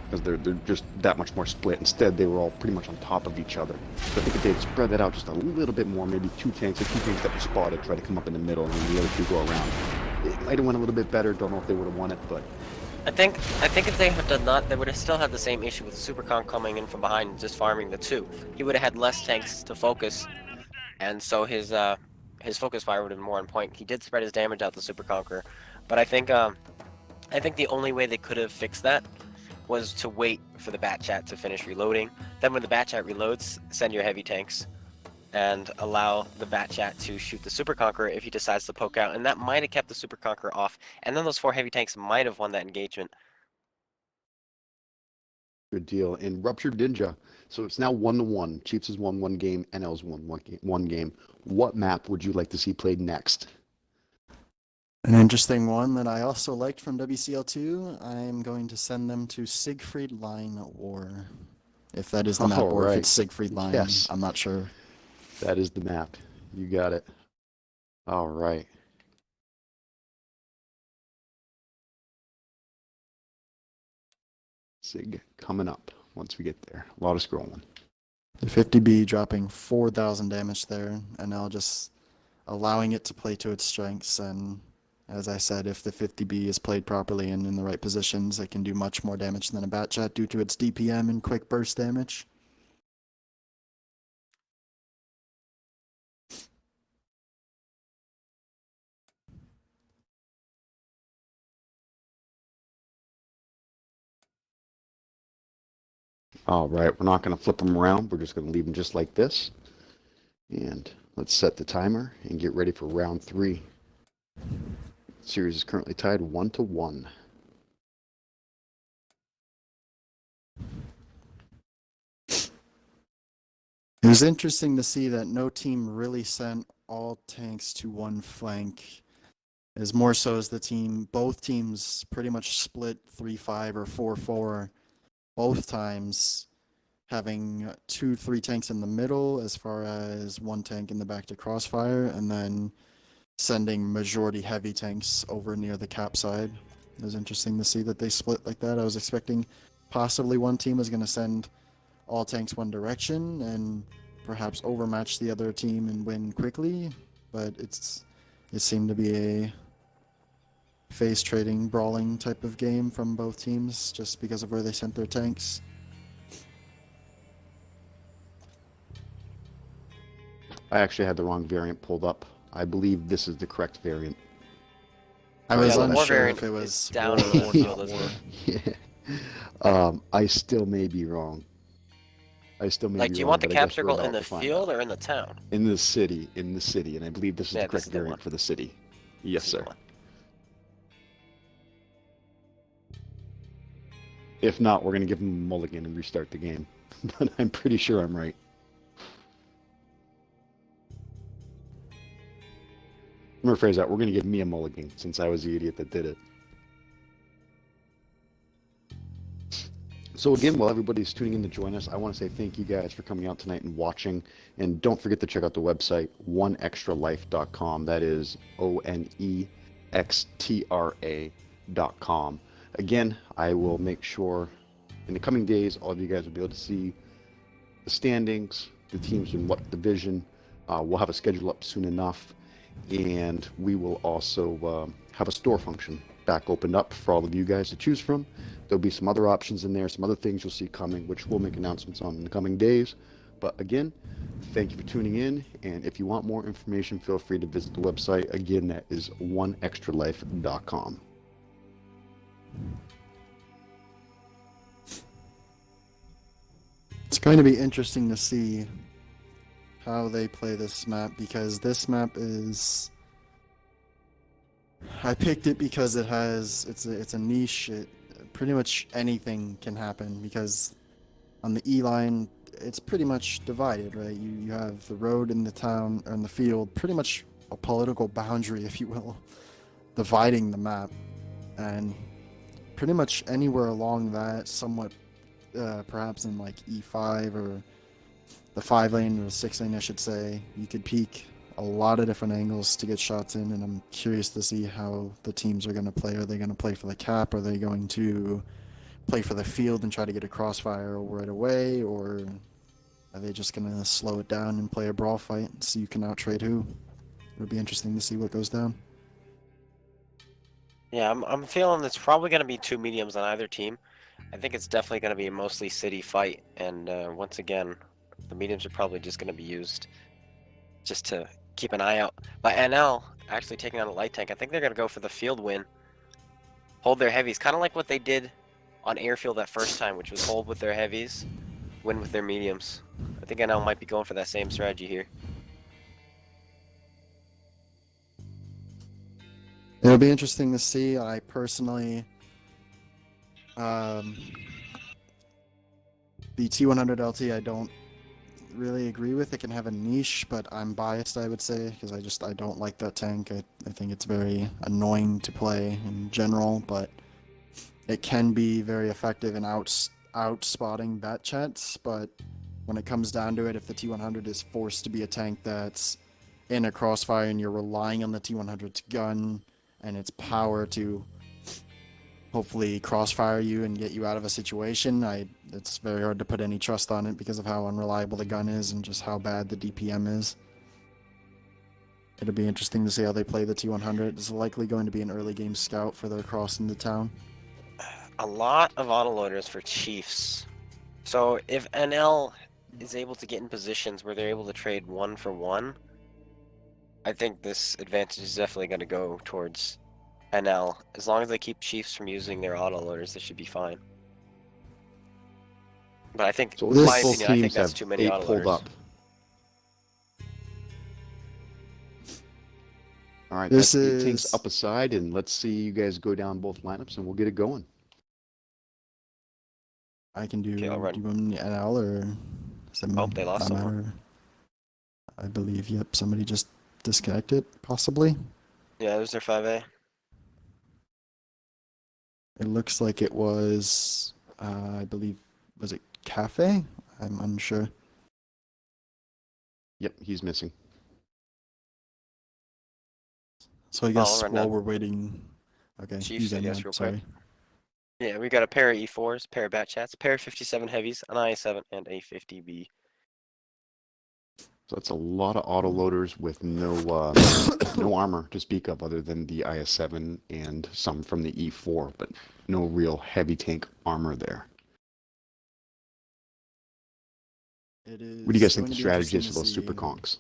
because they're just that much more split. Instead, they were all pretty much on top of each other. So I think if they'd spread that out just a little bit more, maybe 2 tanks, the 2 tanks that were spotted try to come up in the middle, and then the other 2 go around, it might have went a little bit better. Don't know if they would have won it, but I think if they had done that, they would have still had the same issue with the Supercon coming in from behind and just farming the 2. He would have had less tanks to focus, and so his focus fire would have been more on point. He did spread his damage out the Super Conqueror, but I think the only way they could have fixed that was to wait for the Bat Chat to finish reloading. Then when the Bat Chat reloads, send your heavy tanks and allow the Bat Chat to shoot the Super Conqueror if he decides to poke out, and that might have kept the Super Conqueror off, and then those 4 heavy tanks might have won that engagement. good deal. In Ruptured Ninja, so it's now 1-1. Chiefs has won 1 game, NL's won 1 game. What map would you like to see played next? An interesting one that I also liked from WCL2, I'm going to send them to Siegfried Line War. If that is the map, or if it's Siegfried Line, yes, I'm not sure. That is the map. You got it. All right. Sig coming up once we get there. A lot of scrolling. The 50B dropping 4,000 damage there, and now just allowing it to play to its strengths. And as I said, if the 50B is played properly and in the right positions, it can do much more damage than a Bat Chat due to its DPM and quick burst damage. All right, we're not going to flip them around. We're just going to leave them just like this. And let's set the timer and get ready for round 3. Series is currently tied 1-1. It was interesting to see that no team really sent all tanks to one flank. As more so as both teams pretty much split 3-5 or 4-4, both times having 2-3 tanks in the middle as far as 1 tank in the back to crossfire, and then sending majority heavy tanks over near the cap side. It was interesting to see that they split like that. I was expecting possibly one team was going to send all tanks one direction and perhaps overmatch the other team and win quickly, but it seemed to be a face trading, brawling type of game from both teams just because of where they sent their tanks. I actually had the wrong variant pulled up. I believe this is the correct variant. I was the war unsure variant if it was is down war in the or field, not isn't war. it? Yeah. I still may be wrong. I still may Like, be do you wrong, want the but I cap guess we're circle in about the to find field out. or in the town? In the city, and I believe this is Yeah, the this correct is the variant one. for the city. Yes, This is the sir. one. If not, we're going to give him a mulligan and restart the game. But I'm pretty sure I'm right. I'm going to rephrase that. We're going to give me a mulligan since I was the idiot that did it. So again, while everybody's tuning in to join us, I want to say thank you guys for coming out tonight and watching. And don't forget to check out the website, oneextralife.com. That is ONEXTRA.com. Again, I will make sure in the coming days, all of you guys will be able to see the standings, the teams in what division. We'll have a schedule up soon enough. And we will also have a store function back opened up for all of you guys to choose from. There'll be some other options in there, some other things you'll see coming, which we'll make announcements on in the coming days. But again, thank you for tuning in. And if you want more information, feel free to visit the website. Again, that is oneextralife.com. It's going to be interesting to see how they play this map because this map is. I picked it because it's a niche. Pretty much anything can happen because on the E line it's pretty much divided, right? You have the road and the town and the field, pretty much a political boundary, if you will, dividing the map, and pretty much anywhere along that, somewhat perhaps in like E5 or the 5 lane or the 6 lane, I should say, you could peek a lot of different angles to get shots in, and I'm curious to see how the teams are going to play. Are they going to play for the cap? Are they going to play for the field and try to get a crossfire right away? Or are they just going to slow it down and play a brawl fight and see who can out-trade who? It'll be interesting to see what goes down. Yeah, I'm feeling it's probably going to be 2 mediums on either team. I think it's definitely going to be a mostly city fight, and once again, the mediums are probably just going to be used just to keep an eye out. But NL actually taking on a light tank, I think they're going to go for the field win. Hold their heavies, kind of like what they did on airfield that first time, which was hold with their heavies, win with their mediums. I think NL might be going for that same strategy here. It'll be interesting to see. I personally, the T100 LT, I don't really agree with. It can have a niche, but I'm biased, I would say, because I don't like that tank. I think it's very annoying to play in general, but it can be very effective in out spotting bat chats. But when it comes down to it, if the T100 is forced to be a tank that's in a crossfire and you're relying on the T100's gun and its power to hopefully crossfire you and get you out of a situation, it's very hard to put any trust on it because of how unreliable the gun is and just how bad the DPM is. It'll be interesting to see how they play the T100. It's likely going to be an early game scout for their cross into town. A lot of autoloaders for Chiefs. So if NL is able to get in positions where they're able to trade 1 for 1, I think this advantage is definitely going to go towards NL. As long as they keep Chiefs from using their autoloaders, they should be fine. But I think, So in my both opinion, I think teams that's have too many 8 autoloaders. pulled up. All right, This that's 8 is- tanks up aside, and let's see you guys go down both lineups, and we'll get it going. I can do. Okay, I'll run. Do you want me NL or? Oh, they lost not someone. matter? I believe. Yep, somebody just disconnected, possibly. Yeah, there's their 5A. It looks like it was. I believe. Was it Cafe? I'm unsure. Yep, he's missing. So I I'll guess run while down. we're waiting. Okay. Chiefs, you I got guess, that, real sorry. quick. Yeah, we got a pair of E4s, pair of bat chats, pair of 57 heavies, an IA7, and a 50B. So that's a lot of autoloaders with no no armor to speak of other than the IS-7 and some from the E4, but no real heavy tank armor there. It is. What do you guys think going the to be strategy is interesting for those to super see. conks?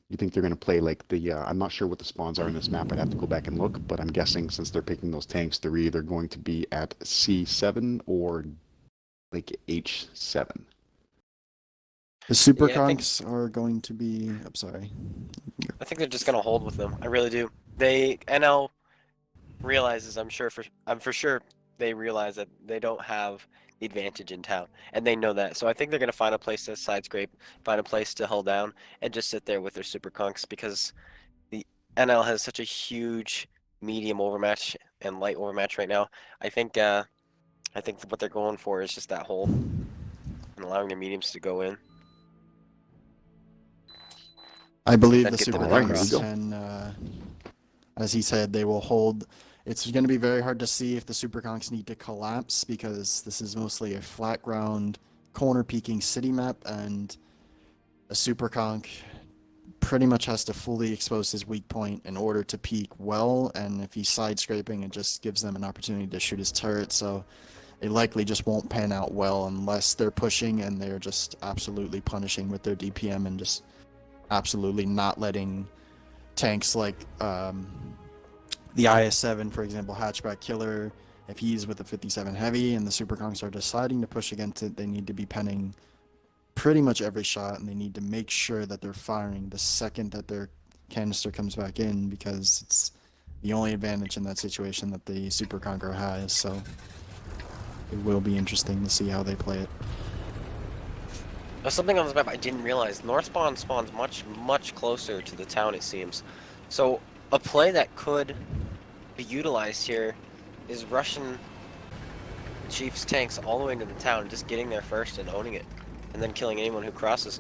You think they're going to play like the, I'm not sure what the spawns are in this map, I'd have to go back and look, but I'm guessing since they're picking those tanks, they're either going to be at C7 or like H7. The super Yeah, I think- conks are going to be. I'm sorry. I think they're just gonna hold with them. I really do. NL realizes, I'm for sure they realize that they don't have the advantage in town, and they know that. So I think they're gonna find a place to side scrape, find a place to hold down, and just sit there with their super conks because the NL has such a huge medium overmatch and light overmatch right now. I think what they're going for is just that hold and allowing their mediums to go in. I believe Then the get super them in there. conks Here we can. As he said, they will hold. It's going to be very hard to see if the super conks need to collapse because this is mostly a flat ground, corner peeking city map, and a super conk pretty much has to fully expose his weak point in order to peek well. And if he's side scraping, it just gives them an opportunity to shoot his turret. So it likely just won't pan out well unless they're pushing and they're just absolutely punishing with their DPM and just absolutely not letting tanks like the IS-7, for example, hatchback killer, if he's with the 57 heavy and the super conks are deciding to push against it, they need to be penning pretty much every shot, and they need to make sure that they're firing the second that their canister comes back in, because it's the only advantage in that situation that the Super Conqueror has. So it will be interesting to see how they play it. There's something on this map I didn't realize. North spawn spawns much closer to the town, it seems. So a play that could be utilized here is Russian Chiefs tanks all the way into the town, just getting there first and owning it, and then killing anyone who crosses.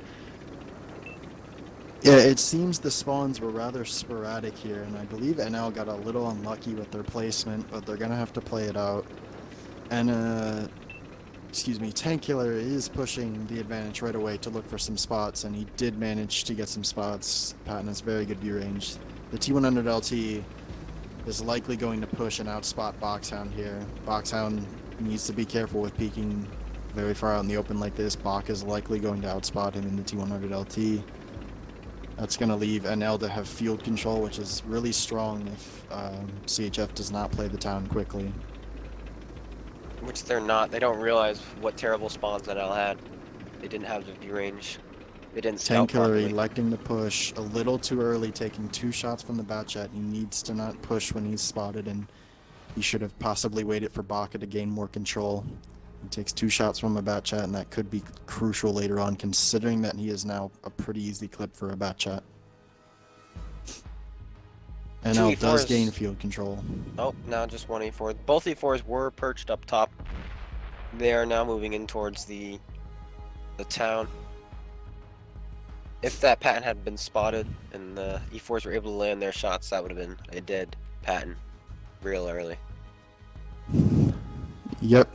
Yeah, it seems the spawns were rather sporadic here, and I believe NL got a little unlucky with their placement, but they're gonna have to play it out. And Tank Killer is pushing the advantage right away to look for some spots, and he did manage to get some spots. Patton has very good view range. The T100 LT is likely going to push and outspot Boxhound here. Boxhound needs to be careful with peeking very far out in the open like this. Bach is likely going to outspot him in the T100 LT. That's going to leave NL to have field control, which is really strong if CHF does not play the town quickly. Which they're not. They don't realize what terrible spawns NL had. They didn't have the view range. They didn't scout Tank Killer properly. electing to push a little too early, taking 2 shots from the Batchat. He needs to not push when he's spotted, and he should have possibly waited for Baka to gain more control. He takes 2 shots from a Batchat, and that could be crucial later on, considering that he is now a pretty easy clip for a Batchat. NL does gain field control. Oh, now just one E4. Both E4s were perched up top. They are now moving in towards the town. If that Patton had been spotted and the E4s were able to land their shots, that would have been a dead Patton real early. Yep.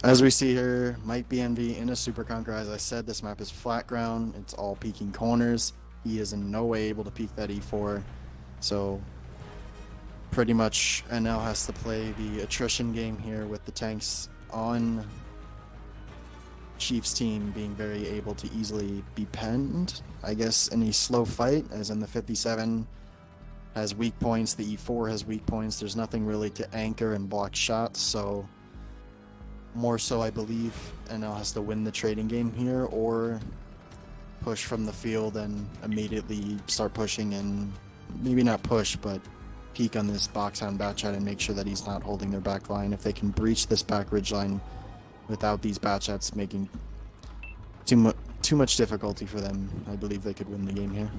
As we see here, Mike BNV in a Super Conqueror. As I said, this map is flat ground. It's all peeking corners. He is in no way able to peek that E4. So pretty much NL has to play the attrition game here with the tanks on Chiefs team being very able to easily be penned, I guess, in a slow fight, as in the 57 has weak points, the E4 has weak points. There's nothing really to anchor and block shots, so more so I believe NL has to win the trading game here or push from the field and immediately start pushing, and maybe not push, but peek on this Boxhound Batchat and make sure that he's not holding their back line. If they can breach this back ridge line without these Batchats making too much difficulty for them, I believe they could win the game here.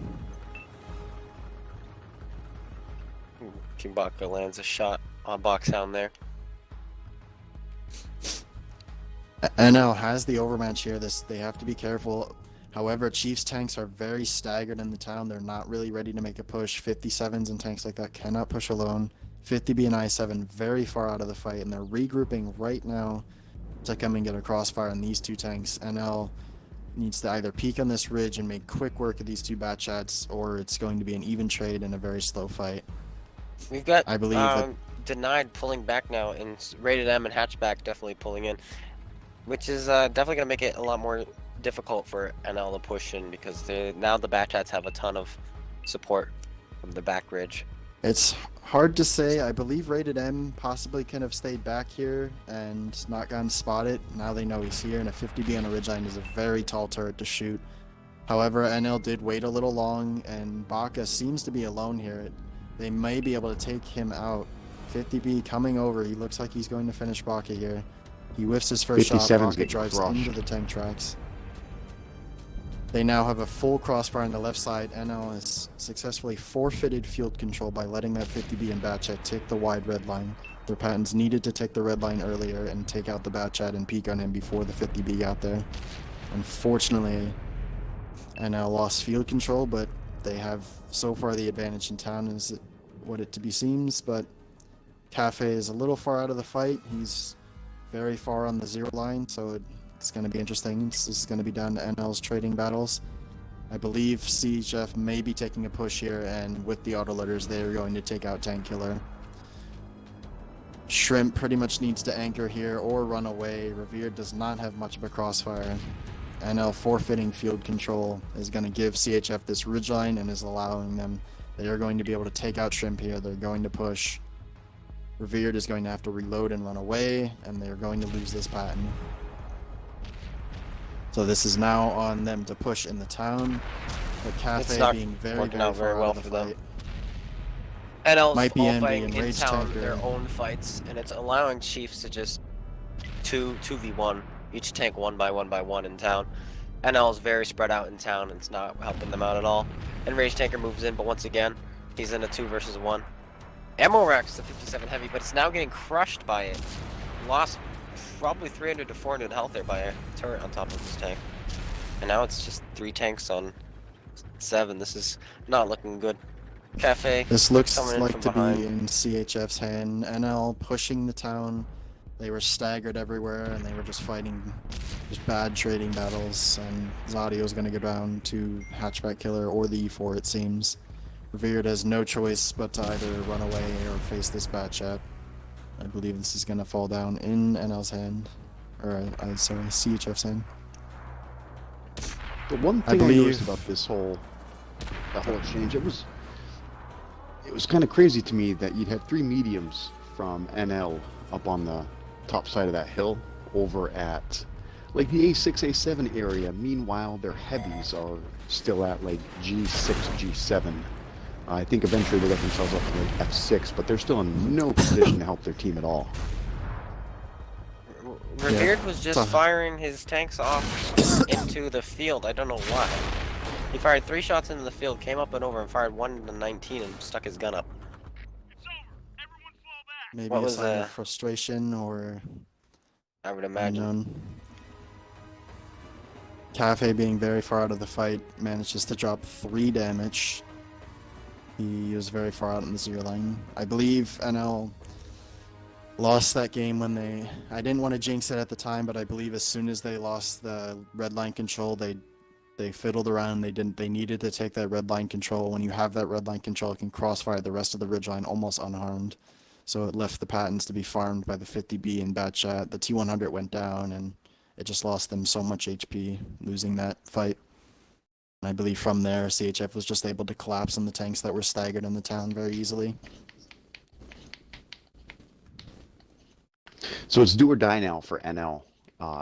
Kimbaka lands a shot on Boxhound there. NL has the overmatch here. They have to be careful. However, Chiefs tanks are very staggered in the town. They're not really ready to make a push. 57s and tanks like that cannot push alone. 50B and I7 very far out of the fight, and they're regrouping right now to come and get a crossfire on these 2 tanks. NL needs to either peek on this ridge and make quick work of these 2 Batchats, or it's going to be an even trade in a very slow fight. We've got, I believe that Denied pulling back now, and Rated M and Hatchback definitely pulling in, which is definitely going to make it a lot more difficult for NL to push in, because now the Batchats have a ton of support from the back ridge. It's hard to say. I believe Rated M possibly could have stayed back here and not gotten spotted. Now they know he's here, and a 50B on a ridgeline is a very tall turret to shoot. However, NL did wait a little long, and Baka seems to be alone here. They may be able to take him out. 50B coming over. He looks like he's going to finish Baka here. He whiffs his first shot. Baka drives into the tank tracks. They now have a full crossfire on the left side. NL has successfully forfeited field control by letting that 50B and Batchat take the wide red line. Their Pattons needed to take the red line earlier and take out the Batchat and peek on him before the 50B got there. Unfortunately, NL lost field control, but they have so far the advantage in town, is what it to be seems. But Cafe is a little far out of the fight. He's very far on the 0 line, so it's going to be interesting. This is going to be down to NL's trading battles. I believe CHF may be taking a push here, and with the autoloaders, they're going to take out Tank Killer. Shrimp pretty much needs to anchor here or run away. Revere does not have much of a crossfire. NL forfeiting field control is going to give CHF this ridgeline and is allowing them. They are going to be able to take out Shrimp here. They're going to push. Revered is going to have to reload and run away, and they're going to lose this pattern. So this is now on them to push in the town. The It's Cafe not being very, working very out very far well out of for the them. fight. NL's Might be all Envy fighting and in Rage town Tanker. their own fights, and it's allowing Chiefs to just 2v1, each tank one by one in town. NL is very spread out in town, and it's not helping them out at all. And Rage Tanker moves in, but once again, he's in a 2 versus 1. Ammo Rack's the 57 heavy, but it's now getting crushed by it. Lost probably 300 to 400 health there by a turret on top of his tank. And now it's just 3 tanks on 7. This is not looking good. Cafe This looks coming in like from to behind. be in CHF's hand. NL pushing the town. They were staggered everywhere, and they were just fighting just bad trading battles. And Zadio's going to go down to Hatchback Killer or the E4, it seems. Revered has no choice but to either run away or face this bat chat. I believe this is going to fall down in NL's hand. Or, sorry, CHF's hand. The one I thing I, believe- noticed about that whole exchange, it was kind of crazy to me that you'd have 3 mediums from NL up on the top side of that hill over at like the A6, A7 area. Meanwhile, their heavies are still at like G6, G7. I think eventually they get themselves up to like F6, but they're still in no position to help their team at all. Revered was just firing his tanks off into the field. I don't know why. He fired 3 shots into the field, came up and over, and fired 1 into 19 and stuck his gun up. Maybe What a was, sign of frustration or I would imagine. unknown. Cafe being very far out of the fight manages to drop 3 damage. He was very far out in the 0 line. I believe NL lost that game when they... I didn't want to jinx it at the time, but I believe as soon as they lost the red line control, they fiddled around. They needed to take that red line control. When you have that red line control, it can crossfire the rest of the ridgeline almost unharmed. So it left the patents to be farmed by the 50B and Batchat. The T100 went down, and it just lost them so much HP losing that fight. And I believe from there, CHF was just able to collapse on the tanks that were staggered in the town very easily. So it's do or die now for NL.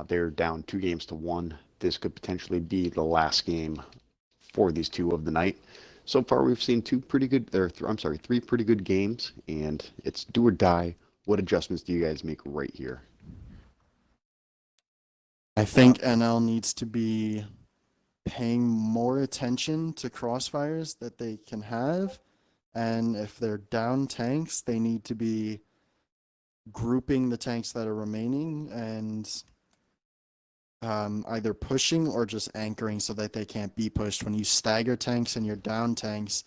They're down 2 games to 1. This could potentially be the last game for these 2 of the night. So far, we've seen 3 pretty good games, and it's do or die. What adjustments do you guys make right here? I think NL needs to be paying more attention to crossfires that they can have, and if they're down tanks, they need to be grouping the tanks that are remaining and either pushing or just anchoring so that they can't be pushed. When you stagger tanks and you're down tanks,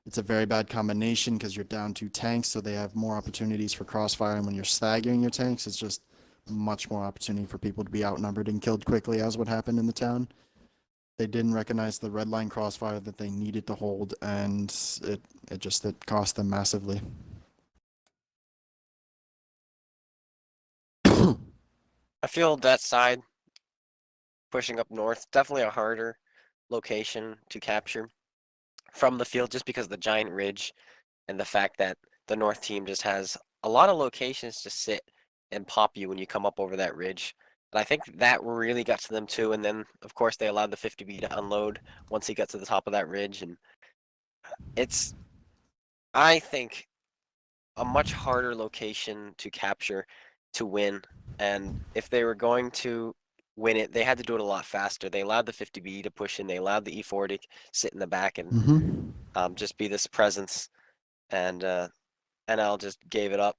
it's a very bad combination because you're down 2 tanks, so they have more opportunities for crossfire, and when you're staggering your tanks, it's just much more opportunity for people to be outnumbered and killed quickly, as what happened in the town. They didn't recognize the red line crossfire that they needed to hold, and it cost them massively. I feel that side pushing up north, definitely a harder location to capture from the field just because of the giant ridge and the fact that the north team just has a lot of locations to sit and pop you when you come up over that ridge. And I think that really got to them too. And then, of course, they allowed the 50B to unload once he got to the top of that ridge. And it's, I think, a much harder location to capture to win. And if they were going to win it, they had to do it a lot faster. They allowed the 50B to push in. They allowed the E4 to sit in the back and just be this presence. And NL just gave it up.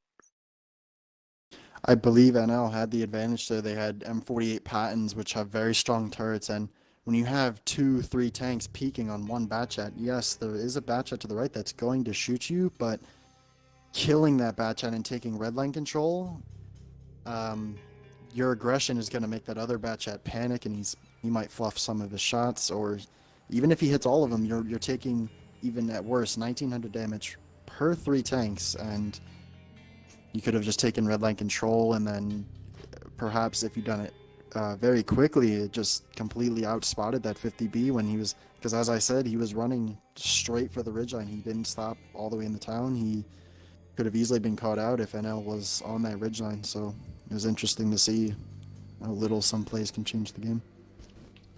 I believe NL had the advantage there. They had M48 Patents, which have very strong turrets, and when you have 2-3 tanks peeking on one Batchat, yes, there is a Batchat to the right that's going to shoot you, but killing that Batchat and taking redline control, your aggression is going to make that other Batchat panic, and he might fluff some of his shots, or even if he hits all of them, you're taking, even at worst, 1900 damage per 3 tanks, and you could have just taken redline control, and then perhaps if you'd done it very quickly, it just completely outspotted that 50B when he was, because as I said, he was running straight for the ridgeline. He didn't stop all the way in the town. He could have easily been caught out if NL was on that ridgeline, so it was interesting to see how little some plays can change the game.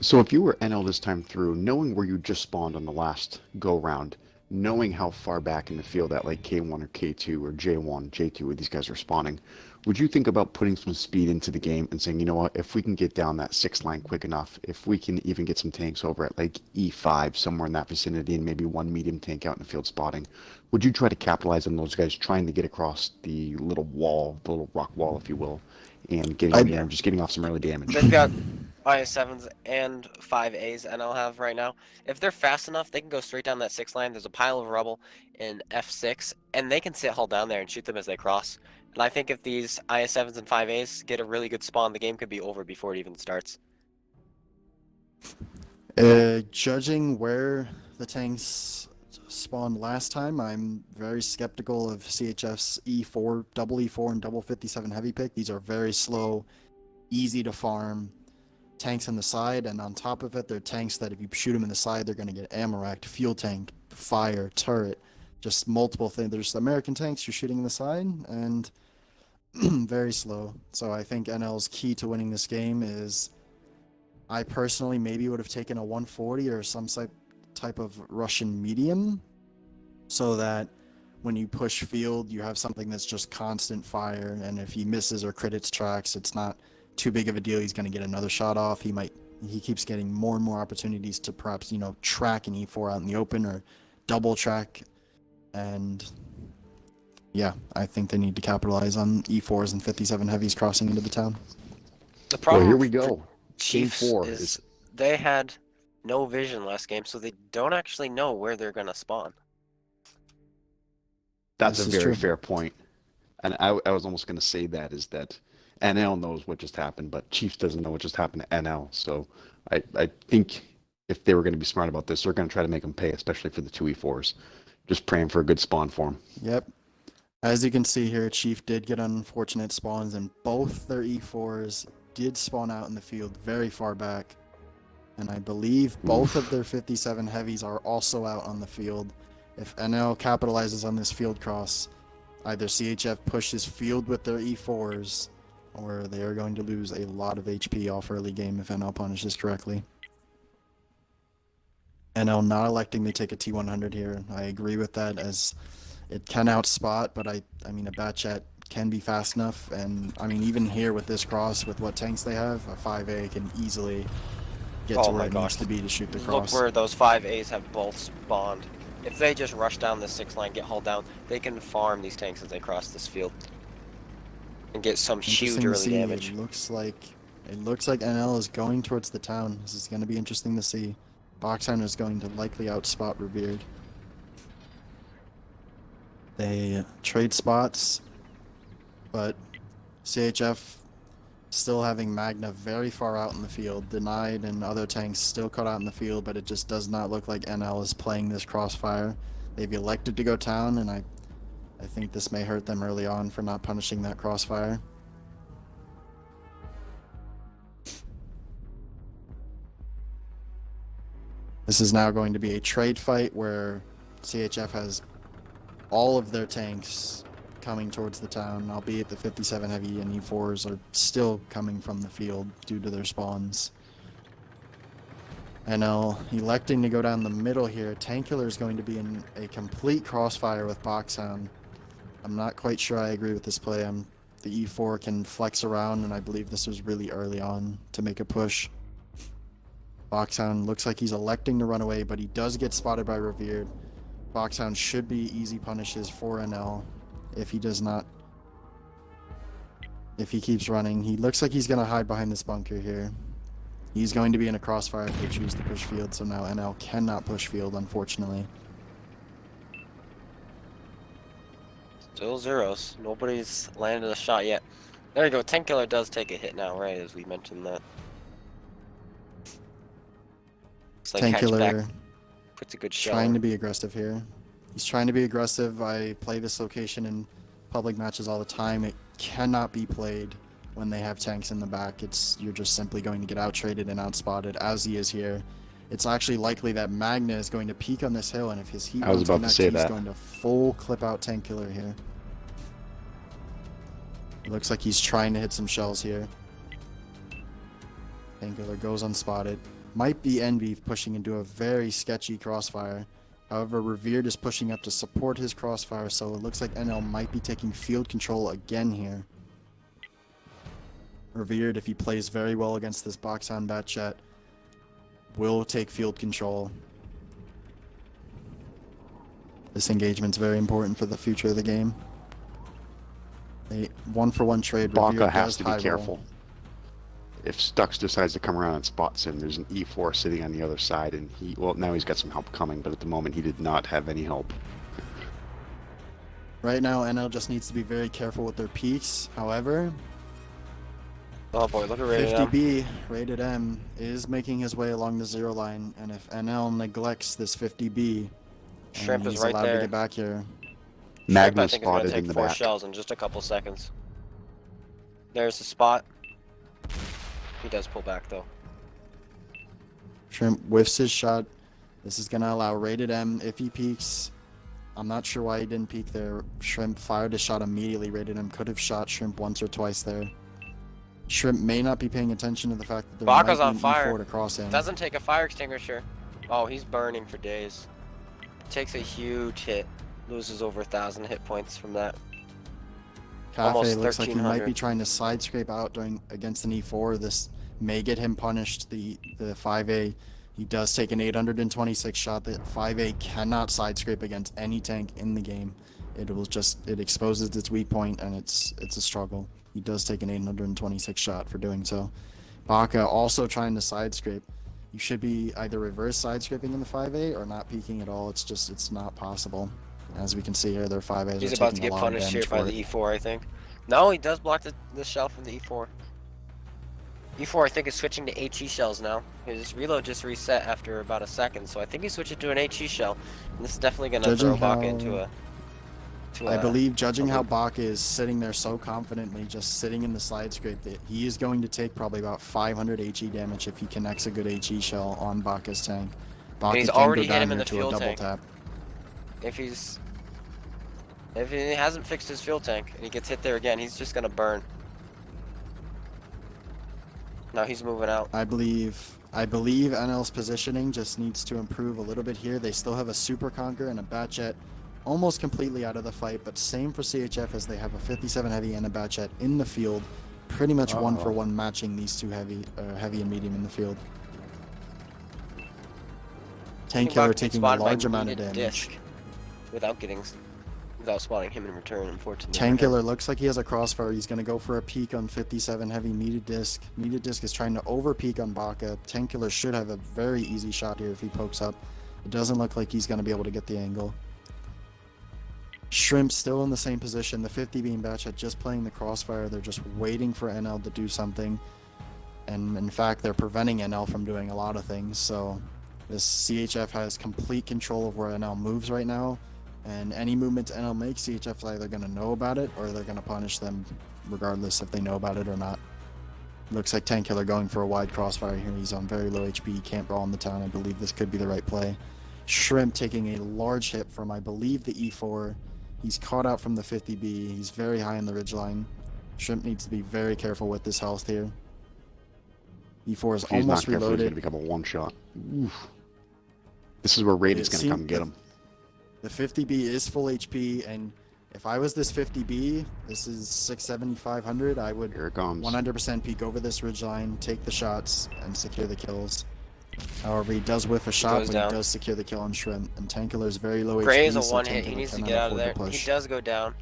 So if you were NL this time through, knowing where you just spawned on the last go round, knowing how far back in the field at like K1 or K2 or J1, J2 where these guys are spawning, would you think about putting some speed into the game and saying, you know what, if we can get down that 6 line quick enough, if we can even get some tanks over at like E5, somewhere in that vicinity, and maybe one medium tank out in the field spotting, would you try to capitalize on those guys trying to get across the little wall, the little rock wall, if you will, and getting in there and just getting off some early damage? They've got IS7s and 5As NL have right now. If they're fast enough, they can go straight down that 6 line. There's a pile of rubble in F6, and they can sit hull down there and shoot them as they cross. And I think if these IS7s and 5As get a really good spawn, the game could be over before it even starts. Judging where the tanks spawned last time, I'm very skeptical of CHF's E4, double E4, and double 57 heavy pick. These are very slow, easy to farm tanks on the side, and on top of it, they're tanks that if you shoot them in the side, they're going to get ammo racked, fuel tank, fire, turret, just multiple things. There's American tanks you're shooting in the side, and very slow. So I think NL's key to winning this game is, I personally maybe would have taken a 140 or some type of Russian medium, so that when you push field, you have something that's just constant fire, and if he misses or crit its tracks, it's not too big of a deal. He's going to get another shot off. He keeps getting more and more opportunities to perhaps, track an E4 out in the open or double track. And yeah, I think they need to capitalize on E4s and 57 heavies crossing into the town. The problem Well, here we go. Chiefs Game 4 is they had no vision last game, so they don't actually know where they're going to spawn. That's This a is very true. fair point. And I was almost going to say that is that NL knows what just happened, but Chiefs doesn't know what just happened to NL. So I think if they were going to be smart about this, they're going to try to make them pay, especially for the 2E4s. Just praying for a good spawn for them. Yep. As you can see here, Chief did get unfortunate spawns, and both their E4s did spawn out in the field very far back. And I believe both of their 57 heavies are also out on the field. If NL capitalizes on this field cross, either CHF pushes field with their E4s, or they are going to lose a lot of HP off early game if NL punishes correctly. NL not electing to take a T100 here. I agree with that, as it can outspot, but I mean, a Batchat can be fast enough, and I mean, even here with this cross, with what tanks they have, a 5A can easily get to where it needs to be to shoot the cross. Look where those 5As have both spawned. If they just rush down this 6 line, get hulled down, they can farm these tanks as they cross this field and get some huge Interesting to early see. damage. It looks like NL is going towards the town. This is going to be interesting to see. Boxhound is going to likely outspot Revered. They trade spots, but CHF still having Magna very far out in the field, denied, and other tanks still cut out in the field, but it just does not look like NL is playing this crossfire. They've elected to go town, and I think this may hurt them early on for not punishing that crossfire. This is now going to be a trade fight where CHF has all of their tanks coming towards the town, albeit the 57 heavy and E4s are still coming from the field due to their spawns. NL electing to go down the middle here. Tankular is going to be in a complete crossfire with Boxhound. I'm not quite sure I agree with this play. The E4 can flex around, and I believe this was really early on to make a push. Boxhound looks like he's electing to run away, but he does get spotted by Revered. Boxhound should be easy punishes for NL if he does not. If he keeps running, he looks like he's going to hide behind this bunker here. He's going to be in a crossfire if they choose to push field, so now NL cannot push field, unfortunately. Still zeros. Nobody's landed a shot yet. There you go. Tankular does take a hit now, right? As we mentioned that. Looks like Tankular puts a good shot. trying to be aggressive here. He's trying to be aggressive. I play this location in public matches all the time. It cannot be played when they have tanks in the back. You're just simply going to get out-traded and outspotted, as he is here. It's actually likely that Magna is going to peak on this hill, and if his heat runs connect, he's going to full clip out Tankular here. It looks like he's trying to hit some shells here. Tankular goes unspotted. Might be Envy pushing into a very sketchy crossfire. However, Revered is pushing up to support his crossfire, so it looks like NL might be taking field control again here. Revered, if he plays very well against this box on Batchet, will take field control. This engagement's very important for the future of the game. A 1-for-1 trade. Baka has to be high careful. roll. If Stux decides to come around and spots him, there's an E4 sitting on the other side, and well, now he's got some help coming, but at the moment he did not have any help. Right now, NL just needs to be very careful with their peaks. However, Oh boy, look at Rated M. 50B, Rated M, is making his way along the 0 line, and if NL neglects this 50B, Shrimp and is he's right allowed there. to get back here. Shrimp, I Magnus think, is going to spotted take in the 4 back. shells in just a couple seconds. There's the spot. He does pull back, though. Shrimp whiffs his shot. This is going to allow Rated M, if he peeks. I'm not sure why he didn't peek there. Shrimp fired his shot immediately. Rated M could have shot Shrimp once or twice there. Shrimp may not be paying attention to the fact that there Baka's might on be an fire. E4 to cross him. Doesn't take a fire extinguisher. Oh, he's burning for days. Takes a huge hit. Loses over 1,000 hit points from that. Cafe almost looks like he might 1,300. be trying to side scrape out against an E4. This may get him punished. The 5A, he does take an 826 shot. The 5A cannot side scrape against any tank in the game. It exposes its weak point, and it's a struggle. He does take an 826 shot for doing so. Baka also trying to side scrape. You should be either reverse side scraping in the 5A or not peeking at all. It's not possible. As we can see here, their 5As He's are about to taking get a lot of punished here damage by for the it. E4, I think. No, he does block the shell from the E4. E4, I think, is switching to HE shells now. His reload just reset after about a second, so I think he's switching to an HE shell. And this is definitely going to Judging throw Baka how- into a... I believe, judging how loop. Baka is sitting there so confidently, just sitting in the side scrape, that he is going to take probably about 500 HE damage if he connects a good HE shell on Baka's tank. Baka he's can already go hit down him in here the to a fuel double tank. tap. If he hasn't fixed his fuel tank and he gets hit there again, he's just going to burn. Now he's moving out. I believe NL's positioning just needs to improve a little bit here. They still have a Super Conquer and a Batjet almost completely out of the fight, but same for CHF, as they have a 57 heavy and a Batjet in the field, pretty much 1-for-1 matching these two heavy and medium in the field. Tank Killer Baka taking a spotted by large amount of needed damage. disc without spotting him in return, unfortunately. Tank Killer looks like he has a crossfire. He's going to go for a peek on 57 heavy needed disc. Needed disc is trying to over peek on Baka. Tank Killer should have a very easy shot here if he pokes up. It doesn't look like he's going to be able to get the angle. Shrimp still in the same position. The 50 beam batch had just playing the crossfire. They're just waiting for NL to do something. And in fact, they're preventing NL from doing a lot of things. So this CHF has complete control of where NL moves right now. And any movements NL makes, CHF is either going to know about it or they're going to punish them regardless if they know about it or not. Looks like Tank Killer going for a wide crossfire here. He's on very low HP. He can't brawl in the town. I believe this could be the right play. Shrimp taking a large hit from, I believe, the E4. He's caught out from the 50B. He's very high in the ridgeline. Shrimp needs to be very careful with this health here. E4 is If he's not almost careful, he's going reloaded. to become a one-shot. Oof. This is where Raid's It going to come seemed- get him. The 50B is full HP, and if I was this 50B, this is 6,700, I would Here it comes. 100% peek over this ridgeline, take the shots, and secure the kills. However, he does whiff a shot, goes but down. he does secure the kill on Shrimp. And Tank Killer is very low Gray HP, is a so one Tank hit. He Killer needs to cannot get out of afford there. to push. He does go down.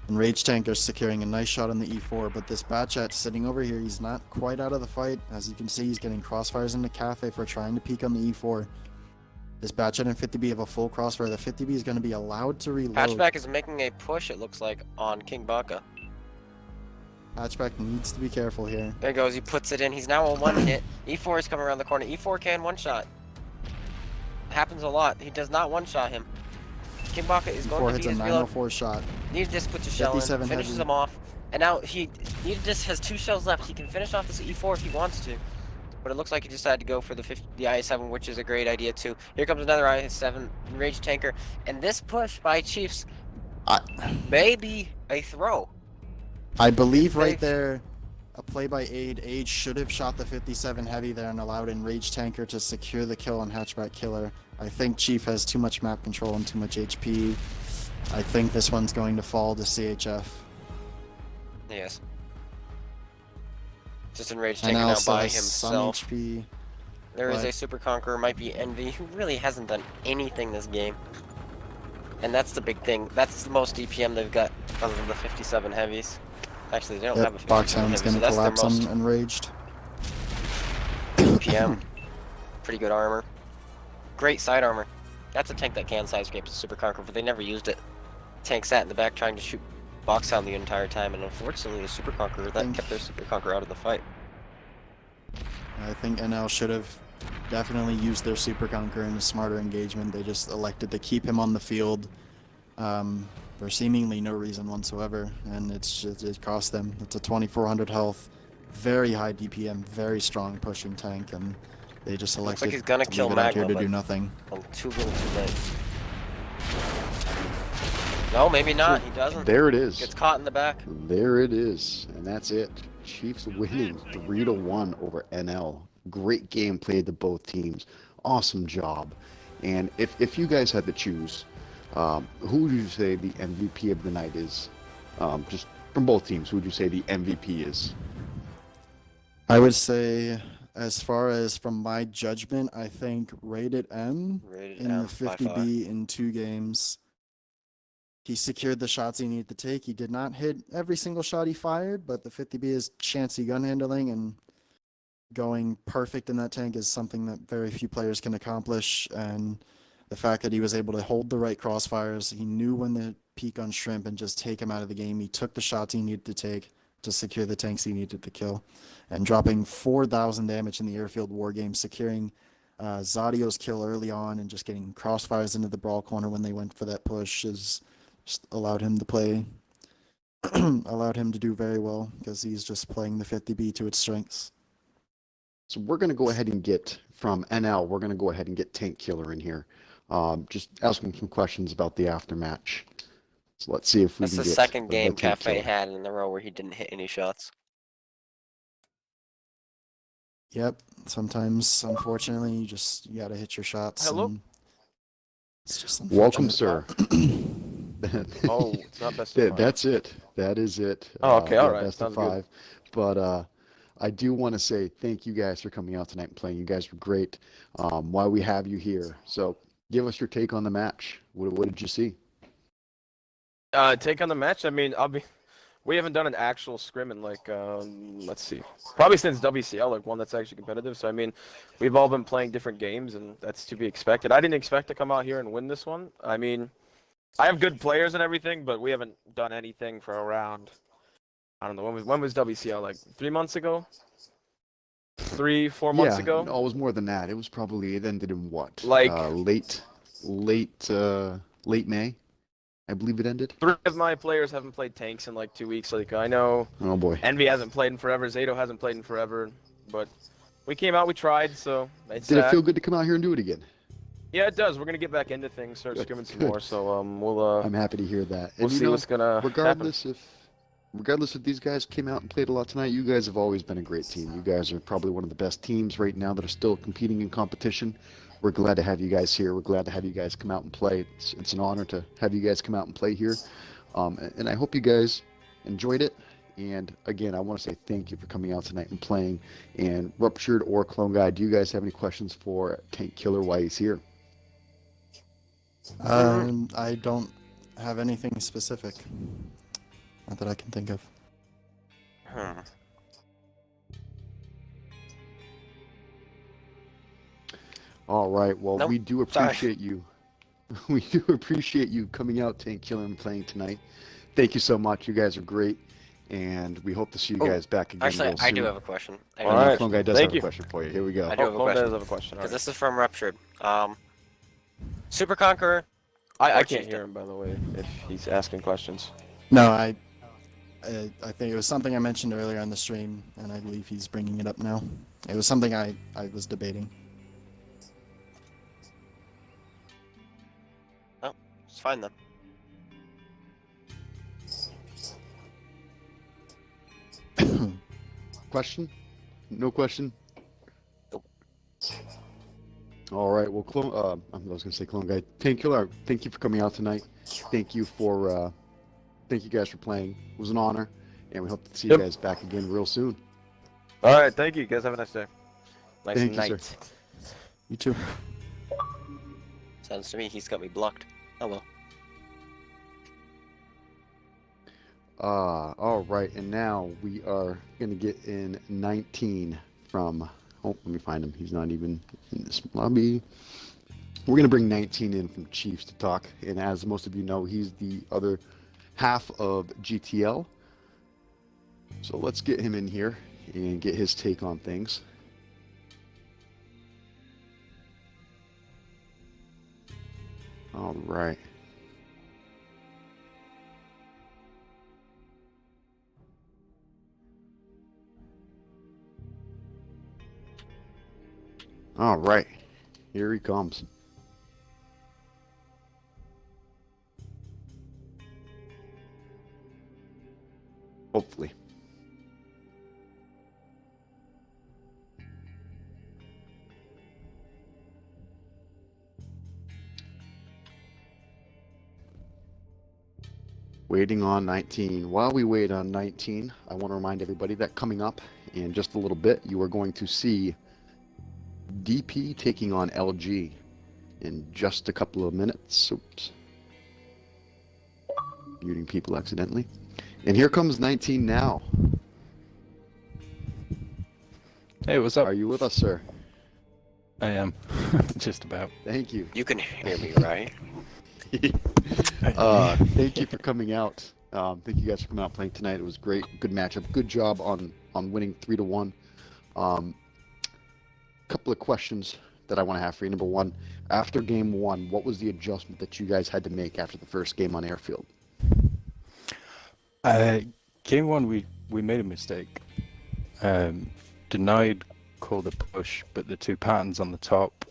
And Rage Tanker securing a nice shot on the E4, but this Batchat sitting over here, he's not quite out of the fight. As you can see, he's getting crossfires into Cafe for trying to peek on the E4. This Batchat and 50B have a full crossfire. The 50B is going to be allowed to reload. Hatchback is making a push, it looks like, on King Baka. Hatchback needs to be careful here. There he goes. He puts it in. He's now on one hit. E4 is coming around the corner. E4 can one-shot. Happens a lot. He does not one-shot him. King Baka is E4 going to hits be a his reload. 904 shot. Needed Disc puts a shell in, 57 finishes heavy. him off. And now Needed Disc has 2 shells left. He can finish off this E4 if he wants to. But it looks like he decided to go for the IS-7, which is a great idea too. Here comes another IS-7 Rage Tanker. And this push by Chiefs may be a throw. I believe If right they- there, a play by Aid. Aid should have shot the 57 heavy there and allowed Enraged Tanker to secure the kill on Hatchback Killer. I think Chief has too much map control and too much HP. I think this one's going to fall to CHF. Yes. Just Enraged And Tanker now now still by has some himself. HP. There is but- a Super Conqueror, might be Envy, who really hasn't done anything this game. And that's the big thing. That's the most DPM they've got other than the 57 heavies. Actually, they don't have a Yep, 57 heavy, Boxhound's so gonna that's their collapse on most Enraged. DPM. Pretty good armor. Great side armor. That's a tank that can side scrape the Super Conqueror, but they never used it. Tank sat in the back trying to shoot Boxhound the entire time, and unfortunately the Super Conqueror, that kept their Super Conqueror out of the fight. I think NL should have definitely used their Super Conqueror in a smarter engagement. They just elected to keep him on the field for seemingly no reason whatsoever, and it cost them. It's a 2400 health, very high DPM, very strong pushing tank, and they just Looks elected like he's gonna to kill leave it out here Magma, to do but nothing. too little too late. No, maybe not. He doesn't. There it is. Gets caught in the back. There it is, and that's it. Chiefs winning 3-1 over NL. Great game played to both teams. Awesome job. And if you guys had to choose, who would you say the MVP of the night is? Just from both teams, who would you say the MVP is? I would say, as far as from my judgment, I think Rated M Rated in M, the by far. 50B in 2 games. He secured the shots he needed to take. He did not hit every single shot he fired, but the 50B is chancy gun handling, and going perfect in that tank is something that very few players can accomplish. And the fact that he was able to hold the right crossfires, he knew when to peek on Shrimp and just take him out of the game. He took the shots he needed to take to secure the tanks he needed to kill. And dropping 4,000 damage in the airfield war game, securing Zadio's kill early on and just getting crossfires into the brawl corner when they went for that push is just allowed him to play, allowed him to do very well because he's just playing the 50B to its strengths. So we're going to go ahead and get, from NL, we're going to go ahead and get Tank Killer in here. Just asking some questions about the aftermatch. So let's see if we That's can the get second the game Tank Cafe Killer. had in a row where he didn't hit any shots. Yep. Sometimes, unfortunately, you gotta hit your shots. Hello? and It's just Welcome, unfortunate. sir. Oh, it's not best of five. That's it. That is it. Oh, okay, yeah, all right, Best of sounds good. 5. But I do want to say thank you guys for coming out tonight and playing. You guys were great. Why we have you here. So give us your take on the match. What did you see? Take on the match. I mean, we haven't done an actual scrim in like, let's see, probably since WCL, like one that's actually competitive. So I mean, we've all been playing different games, and that's to be expected. I didn't expect to come out here and win this one. I mean, I have good players and everything, but we haven't done anything for around, I don't know, when was WCL, like 3 months ago? 3-4 months ago? No, it was more than that. It ended in what? Like- Late May, I believe it ended. 3 of my players haven't played tanks in like 2 weeks. Like, I know Oh boy. Envy hasn't played in forever, Zato hasn't played in forever, but we came out, we tried, so it's Did it feel good to come out here and do it again? Yeah, it does. We're gonna get back into things, start Good, scrimming some good. more. So we'll I'm happy to hear that. we'll And you see know, what's gonna happen. regardless if these guys came out and played a lot tonight, you guys have always been a great team. You guys are probably one of the best teams right now that are still competing in competition. We're glad to have you guys here. We're glad to have you guys come out and play. It's an honor to have you guys come out and play here. And I hope you guys enjoyed it. And again, I want to say thank you for coming out tonight and playing. And Ruptured or Clone Guy, do you guys have any questions for Tank Killer while he's here? I don't have anything specific. Not that I can think of. All right. Well, Nope. we do Sorry. appreciate you. We do appreciate you coming out, Tank Killer, and playing tonight. Thank you so much. You guys are great, and we hope to see you Oh, guys back again Actually, real I do soon. have a question. I All do. right. Clone Guy does Thank have you. a question for you. Here we go. I do have a Clone question. does have a question. All Because right. this is from Ruptured. Super Conqueror. I or can't Chieftain? hear him, by the way, if he's asking questions. No, I think it was something I mentioned earlier on the stream, and I believe he's bringing it up now. It was something I was debating. It's fine then. Question? No question? Nope. All right. Well, I was gonna say Clone Guy. Thank you for coming out tonight. Thank you guys for playing. It was an honor, and we hope to see you Yep. guys back again real soon. All right, thank you. You guys have a nice day. Nice Thank you, night. sir. You too. Sounds to me he's got me blocked. Oh well. All right, and now we are gonna get in 19 from. Oh, let me find him. He's not even in this lobby. We're gonna bring 19 in from Chiefs to talk, and as most of you know, he's the other half of GTL. So let's get him in here and get his take on things. All right. All right. Here he comes. Hopefully. Waiting on 19. While we wait on 19, I want to remind everybody that coming up in just a little bit, you are going to see DP taking on LG in just a couple of minutes. Oops. Muting people accidentally. And here comes 19 now. Hey, what's up? Are you with us, sir? I am. Just about. Thank you. You can hear me, right? Thank you for coming out. Thank you guys for coming out playing tonight. It was great. Good matchup. Good job on winning 3-1. Couple of questions that I want to have for you. Number one, after game one, what was the adjustment that you guys had to make after the first game on Airfield? Game one, we made a mistake. Denied call the push, but the two patterns on the top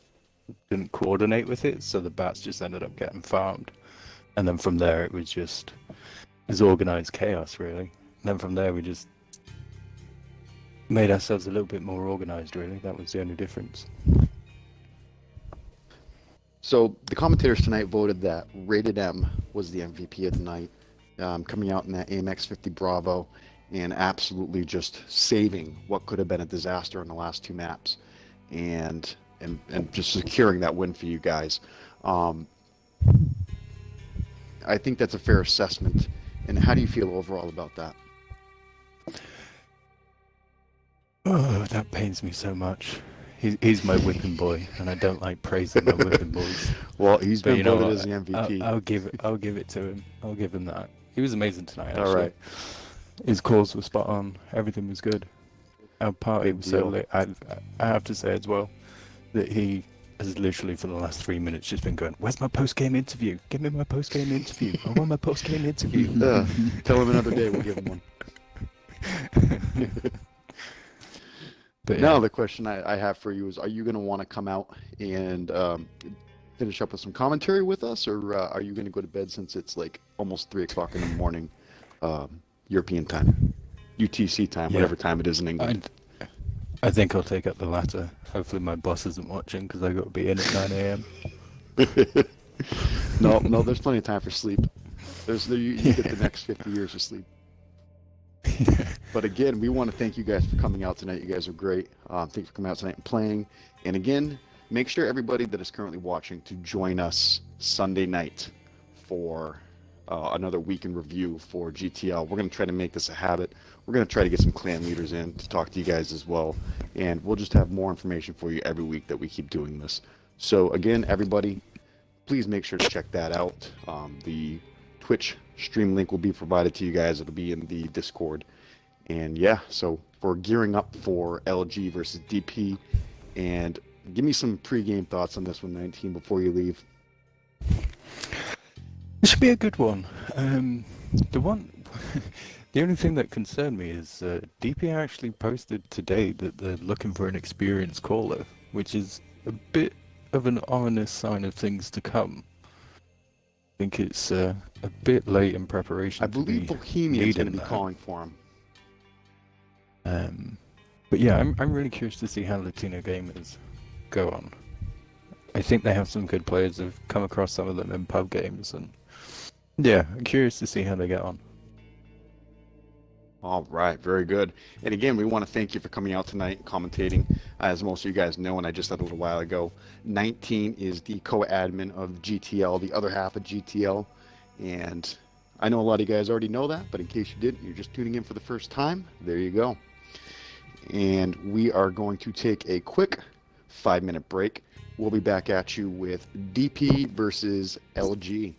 didn't coordinate with it, so the bats just ended up getting farmed. And then from there, it was organized chaos, really. And then from there, we just made ourselves a little bit more organized, really. That was the only difference. So the commentators tonight voted that Rated M was the MVP of the night, coming out in that AMX 50 Bravo and absolutely just saving what could have been a disaster in the last two maps and just securing that win for you guys. I think that's a fair assessment. And how do you feel overall about that? Oh, that pains me so much. He's my whipping boy, and I don't like praising my whipping boys. Well, he's But been you know voted what? as the MVP. I'll give it to him. I'll give him that. He was amazing tonight. All Actually. right. His calls were spot on. Everything was good. Our party Good was so deal. lit. I have to say as well that he has literally for the last 3 minutes just been going, "Where's my post-game interview? Give me my post-game interview. I want my post-game interview." Tell him another day, we'll give him one. But Now yeah. the question I have for you is, are you going to want to come out and finish up with some commentary with us, or are you going to go to bed since it's like almost 3 o'clock in the morning, European time, UTC time, Yeah. whatever time it is in England? I think I'll take up the latter. Hopefully my boss isn't watching because I got to be in at 9 a.m. No, there's plenty of time for sleep. You get the next 50 years of sleep. But again, we want to thank you guys for coming out tonight. You guys are great. Thank you for coming out tonight and playing. And again, make sure everybody that is currently watching to join us Sunday night for another week in review for GTL. We're going to try to make this a habit. We're going to try to get some clan leaders in to talk to you guys as well. And we'll just have more information for you every week that we keep doing this. So again, everybody, please make sure to check that out. The Twitch stream link will be provided to you guys. It'll be in the Discord. And yeah, so we're gearing up for LG versus DP. And give me some pre-game thoughts on this one, 19, before you leave. It should be a good one. The only thing that concerned me is DP actually posted today that they're looking for an experienced caller, which is a bit of an ominous sign of things to come. I think it's a bit late in preparation. I believe to be Bohemian's going to leading be that. calling for him. But yeah, I'm really curious to see how Latino gamers go on. I think they have some good players. I've come across some of them in pub games, and yeah, I'm curious to see how they get on. All right, very good. And again, we want to thank you for coming out tonight and commentating. As most of you guys know, and I just said a little while ago, 19 is the co-admin of GTL, the other half of GTL. And I know a lot of you guys already know that, but in case you didn't, you're just tuning in for the first time, there you go. And we are going to take a quick 5-minute break. We'll be back at you with DP versus LG.